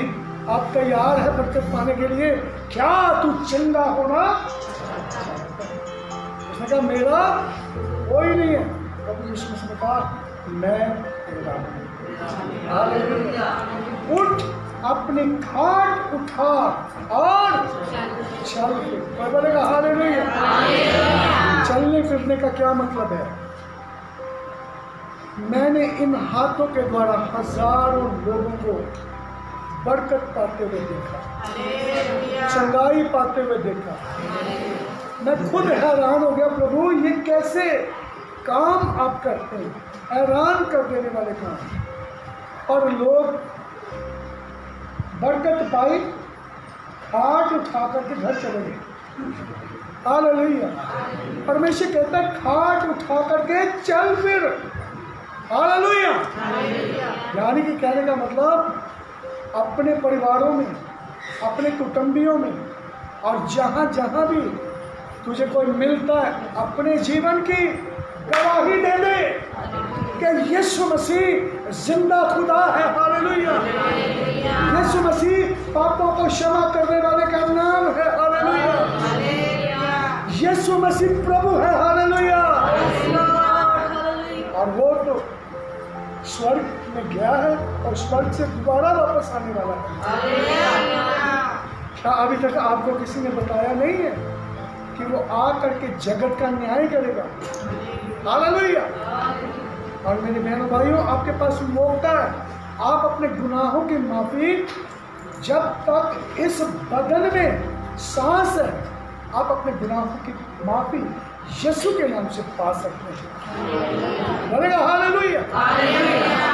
आप तैयार है बरकत पाने के लिए, क्या तू चंगा होना? उसने कहा मेरा कोई नहीं है। प्रभु यीशु मसीह ने कहा मैं तेरा हूं। हालेलुया। उठ, अपनी खाट उठा और चल फिर। कोई बोलेगा हालेलुया। चलने फिरने का क्या मतलब है? मैंने इन हाथों के द्वारा हजारों लोगों को बरकत पाते हुए देखा, चंगाई पाते हुए देखा। मैं खुद हैरान हो गया, प्रभु ये कैसे काम आप करते हैं, हैरान कर देने वाले काम। और लोग बरकत पाई, हाथ उठा करके घर चले गए। हालेलुया। परमेश्वर कहता है खाट उठा करके चल फिर। हालेलुया। यानी कि कहने का मतलब अपने परिवारों में, अपने कुटुंबियों में और जहाँ जहाँ भी तुझे कोई मिलता है, अपने जीवन की गवाही दे दे कि यीशु मसीह जिंदा खुदा है। हालेलुया। यीशु मसीह पापों को क्षमा करने वाले का नाम है। हालेलुया। यीशु मसीह प्रभु है। हालेलुया। और वो तो स्वर्ग में गया है और स्वर्ग से दोबारा वापस आने वाला है। क्या अभी तक आपको किसी ने बताया नहीं है कि वो आ करके जगत का न्याय करेगा? हालेलुया। और मेरे बहनों भाइयों, आपके पास मौका है, आप अपने गुनाहों की माफी, जब तक इस बदन में सांस है, आप अपने गुनाहों की माफी यीशु के नाम से पा सकते हैं। बोलेगा हालेलुया।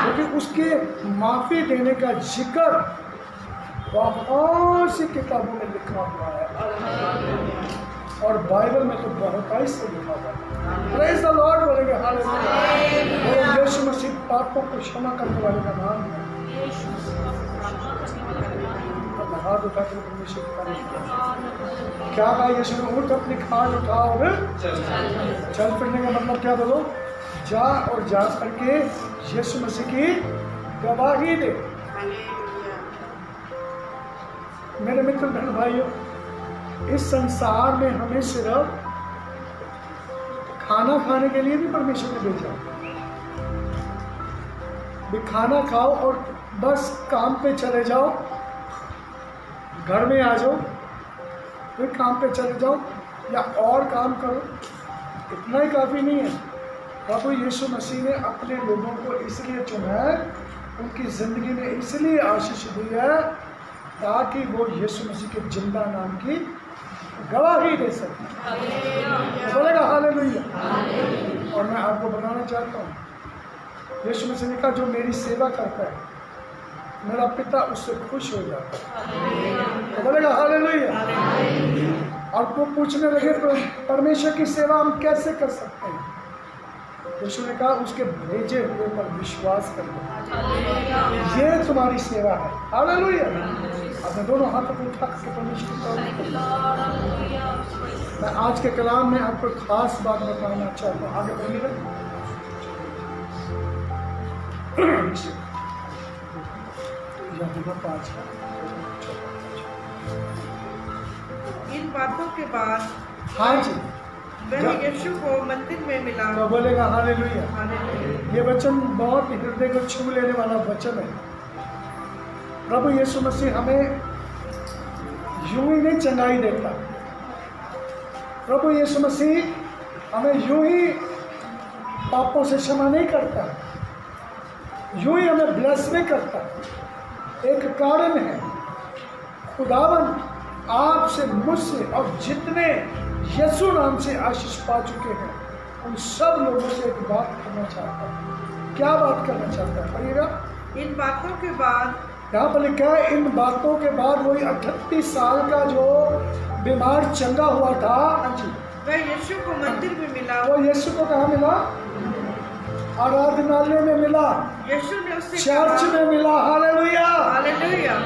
क्योंकि उसके माफी देने का जिक्र बहुत सी किताबों में लिखा हुआ है और बाइबल में तो बहुत से लिखा हुआ है। प्रेज़ द लॉर्ड बोलेंगे हालेलुया। और यीशु मसीह पापों को क्षमा करने वाले का नाम है। हाथ उठा कर परमेश्वर की तारीफ। क्या कहा यीशु ने? उठ, अपनी खाट उठा और चल फिरने का मतलब क्या बोलो? जा और जा करके यीशु मसीह की गवाही दे। मेरे मित्र बहन भाइयों, इस संसार में हमें सिर्फ खाना खाने के लिए भी परमेश्वर ने भेजा। भी खाना खाओ और बस काम पे चले जाओ, घर में आ जाओ, फिर काम पे चले जाओ या और काम करो, इतना ही काफ़ी नहीं है। प्रभु यीशु मसीह ने अपने लोगों को इसलिए चुना है, उनकी ज़िंदगी में इसलिए आशीष दी है ताकि वो यीशु मसीह के जिंदा नाम की गवाही दे सके। तो बोलेगा हालेलुया। और मैं आपको बताना चाहता हूँ, यीशु मसीह ने कहा जो मेरी सेवा करता है मेरा पिता उससे खुश हो जाता है। तो बोलेगा हालेलुया। और वो पूछने लगे परमेश्वर की सेवा हम कैसे कर सकते हैं? यीशु ने कहा उसके भेजे हुए पर विश्वास कर दो, ये तुम्हारी सेवा है। हालेलुया। अपने दोनों हाथों को उठा के परमेश्वर की। मैं आज के कलाम में आपको खास बात बताना चाहता हूँ। आगे बढ़िएगा। इन बातों के बाद हाँ जी, वह यीशु को मंदिर में मिला। तो बोलेगा हालेलुया। हालेलुया। ये वचन बहुत हृदय को छू लेने वाला वचन है। प्रभु यीशु मसीह हमें यूं ही नहीं चंगाई देता। प्रभु यीशु मसीह हमें यूं ही पापों से क्षमा नहीं करता, यूं ही हमें ब्लेस नहीं करता। एक कारण है, खुदावन आपसे, मुझसे और जितने यीशु नाम से आशीष पा चुके हैं उन सब लोगों से एक बात करना चाहता है। क्या बात करना चाहता है? पढ़िएगा। इन बातों के बाद यहाँ पर लिखा है इन बातों के बाद वही 38 साल का जो बीमार चंगा हुआ था, हाँ जी, वह यीशु को मंदिर में मिला। वो यीशु को कहाँ मिला? आराधनालय में मिला, यीशु ने उससे चर्च में मिला। Hallelujah, hallelujah,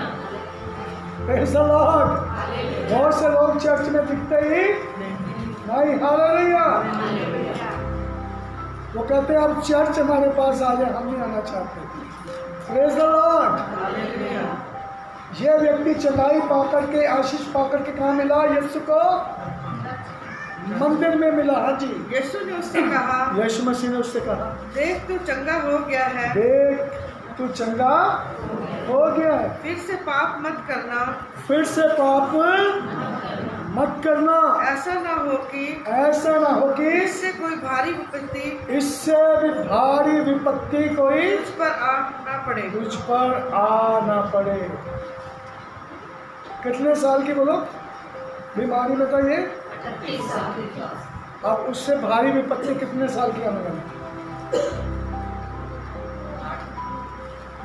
praise the Lord. बहुत से लोग चर्च में दिखते ही नहीं। हालेलुया, वो कहते हैं अब चर्च हमारे पास आ जाए, हम नहीं आना चाहते। Praise the Lord. ये व्यक्ति चंगाई पाकर के, आशीष पाकर के कहाँ मिला? यीशु को मंदिर में मिला। हाँ जी, यीशु ने उससे कहा, यीशु मसीह ने उससे कहा, देख तू चंगा हो गया है, देख तू चंगा हो गया है, फिर से पाप मत करना, फिर से पाप मत करना। ऐसा ना हो कि इससे कोई भारी विपत्ति इससे भी भारी विपत्ति कोई तुझ पर आ ना पड़े। तुझ पर आ ना पड़े। कितने साल की बोलो बीमारी में था ये? 38 साल की। अब उससे भारी विपत्ति कितने साल की आने वाली?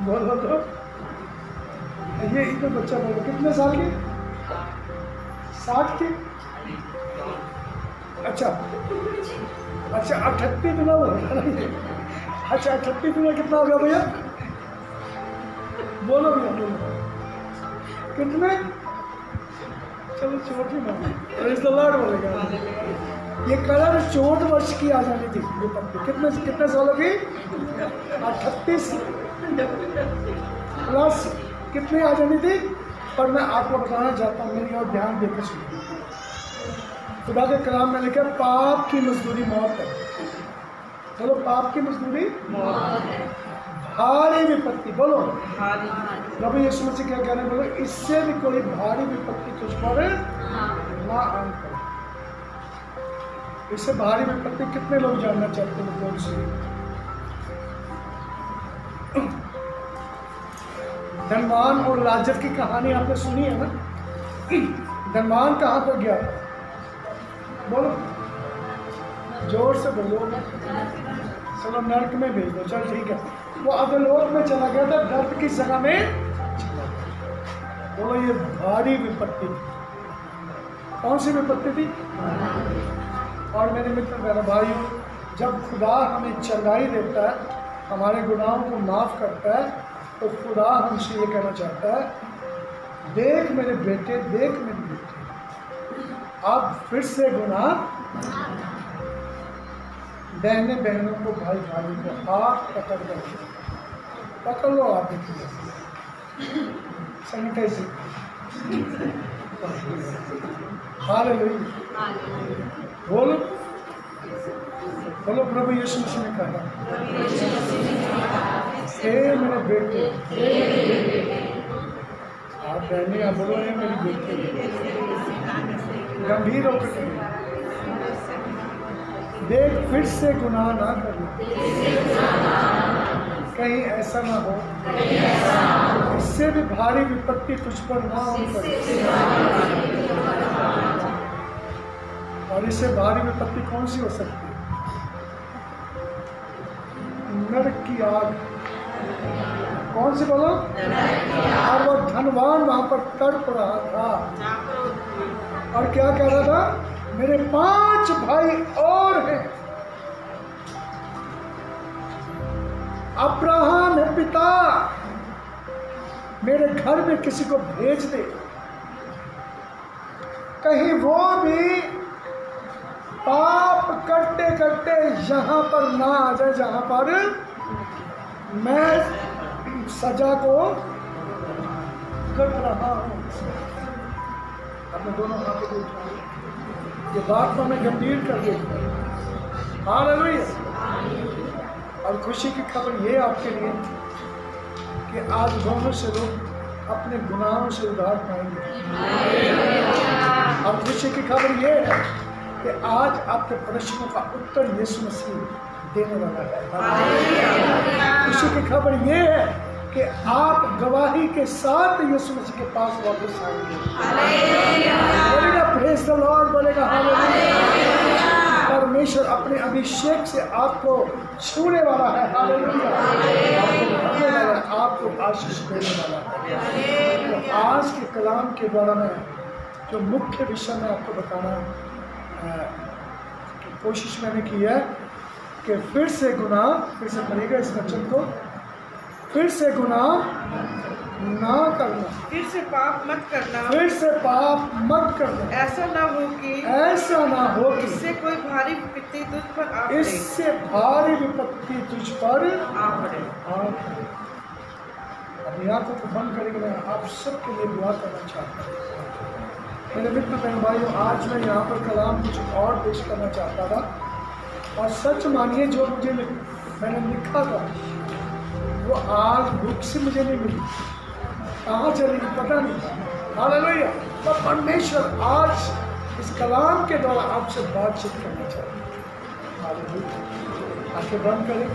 बोलो तो, ये इतना बच्चा बोलो कितने साल की? 60 की? अच्छा 38 दिन हो गया। अच्छा 38 दिन कितना हो गया भैया? बोलो भैया, बोलो कितने? चलो 34 प्रेज़ द लॉर्ड बोलेगा। ये कलर 64 वर्ष की आ जानी थी विपत्ति। कितने सालों की? 38 प्लस कितनी आ जानी थी? पर मैं आपको बताना चाहता हूँ, मेरी और ध्यान देकर सुनिए। खुदा के कलाम में लिखा पाप की मजदूरी मौत है। चलो पाप की मजदूरी भारी विपत्ति। बोलो प्रभु यीशु मसीह क्या कह रहे हैं? बोलो इससे भी कोई भारी विपत्ति तुझ पर ना आन पड़े। इससे भारी विपत्ति कितने लोग जानना चाहते हैं? कौन सी? धनवान और लाजर की कहानी आपने सुनी है ना? धनवान कहाँ पर गया था? बोलो जोर से बोलो। चलो नरक में भेज दो, चल ठीक है। वो अधोलोक में चला गया था, दर्द की जगह में। बोलो ये भारी विपत्ति। कौन सी विपत्ति थी? और मेरे मित्र मेरे भाइयों, जब खुदा हमें चंगाई देता है, हमारे गुनाहों को माफ़ करता है, तो खुदा हमसे ये कहना चाहता है, देख मेरे बेटे, देख मेरी बेटी, अब फिर से गुनाह, बहने बहनों को, भाई भाई को हाथ पकड़ लो आप सैनिटाइजर। हालेलुया, बोलो बोलो प्रभु यीशु मसीह ने कहा, हे मेरे बेटे, आप बहने आप बोलो, हे मेरी बेटी, गंभीर होकर देख फिर से गुनाह ना करना, कहीं ऐसा ना हो इससे भी भारी विपत्ति तुझ पर ना हो पड़े। और इससे भारी विपत्ति कौन सी हो सकती है? नरक की आग। कौन सी बोलो? और वो धनवान वहां पर तड़प रहा था और क्या कह रहा था? मेरे 5 भाई और हैं, अब्राहम है पिता, मेरे घर में किसी को भेज दे, कहीं वो भी पाप करते करते यहाँ पर ना आ जाए जहाँ पर मैं सजा को कट रहा हूँ। अपने दोनों हाथों को उठाओ, ये बात को हमें गंभीर कर देती है। हालेलुया। और खुशी की खबर ये आपके लिए कि आज दोनों से लोग अपने गुनाहों से उद्धार पाएंगे। और खुशी की खबर ये है कि आज आपके प्रश्नों का उत्तर यीशु मसीह देने वाला है। खुशी की खबर ये है कि आप गवाही के साथ यीशु मसीह के पास वापस आएंगे। बोलेगा प्रेज़ द लॉर्ड, बोलेगा हालेलुया। परमेश्वर अपने अभिषेक से आपको छूने वाला है। हालेलुया। आपको भरने वाला आपको आशीष देने वाला है। तो आज के कलाम के द्वारा मैं जो मुख्य विषय में आपको बताना की कोशिश मैंने की है कि फिर से पढ़ेगा इस वचन को, फिर से गुनाह ना करना, फिर से पाप मत करना, फिर से पाप मत करना, ऐसा ना हो कि इससे कोई भारी विपत्ति तुझ पर आ पड़े, इससे भारी विपत्ति तुझ पर आ पड़े। अपनी आंखों को बंद करेंगे। मैं आप सबके लिए दुआ करना चाहता हूँ। मेरे मित्र बहन भाइयों, आज मैं यहाँ पर कलाम कुछ और पेश करना चाहता था, और सच मानिए जो मुझे मैंने लिखा था वो आज बुक से मुझे नहीं मिली, कहाँ चली पता नहीं। हालेलुया। तो परमेश्वर आज इस कलाम के द्वारा आपसे बातचीत करना चाहते हैं। हालेलुया। आंखें बंद करें,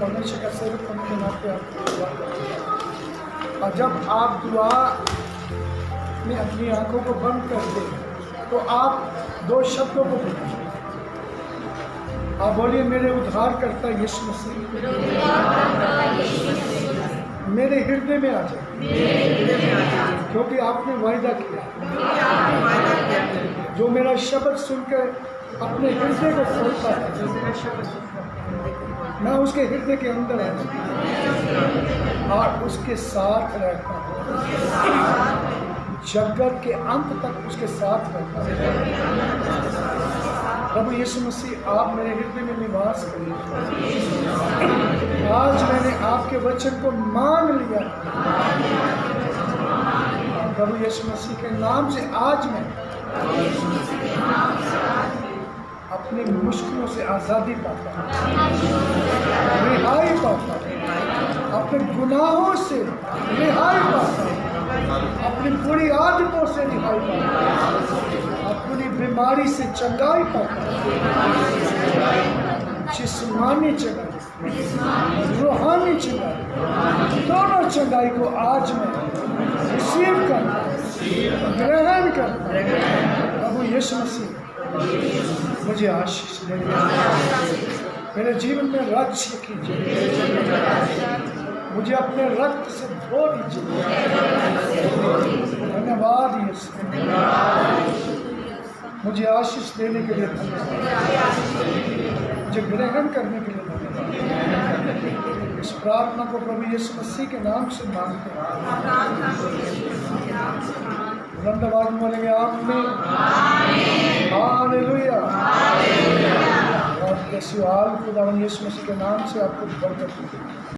परमेश्वर का सेवक होने के नाते आपको दुआ करते हैं। और जब आप दुआ में अपनी आंखों को बंद करते हैं तो आप दो शब्दों को बोलें। आप बोलिए, मेरे उद्धारकर्ता यीशु मसीह मेरे हृदय में आ जाए, क्योंकि आपने वायदा किया जो मेरा शब्द सुनकर अपने हृदय को खोलता है, मैं उसके हृदय के अंदर आता और उसके साथ रहता हूँ, जगत के अंत तक उसके साथ रहता हूँ। प्रभु यीशु मसीह, आप मेरे हृदय में निवास करिए। आज मैंने आपके वचन को मान लिया। प्रभु यीशु मसीह के नाम से आज मैं अपनी मुश्किलों से आज़ादी पाता हूँ, रिहाई पाता हूँ, अपने गुनाहों से रिहाई पाता हूँ, अपनी बुरी आदतों से रिहाई पाता हूँ, अपनी बीमारी से चंगाई पाता हूँ, जिस्मानी चंगाई, रूहानी चंगाई, दोनों चंगाई को आज मैं रिसीव करता हूँ, ग्रहण करता हूँ। प्रभु यीशु मसीह मुझे आशीष दीजिए, मेरे जीवन में राज्य कीजिए, मुझे अपने रक्त से धो दीजिए। धन्यवाद यीशु, मुझे आशीष देने के लिए धन्यवाद, मुझे ग्रहण करने के लिए धन्यवाद। इस प्रार्थना को प्रभु यीशु मसीह के नाम से मांगते हैं। बुलंद आवाज में बोलेंगे आमीन। हालेलुया। और खुदावंद यीशु मसीह के नाम से आपको बरकत हो।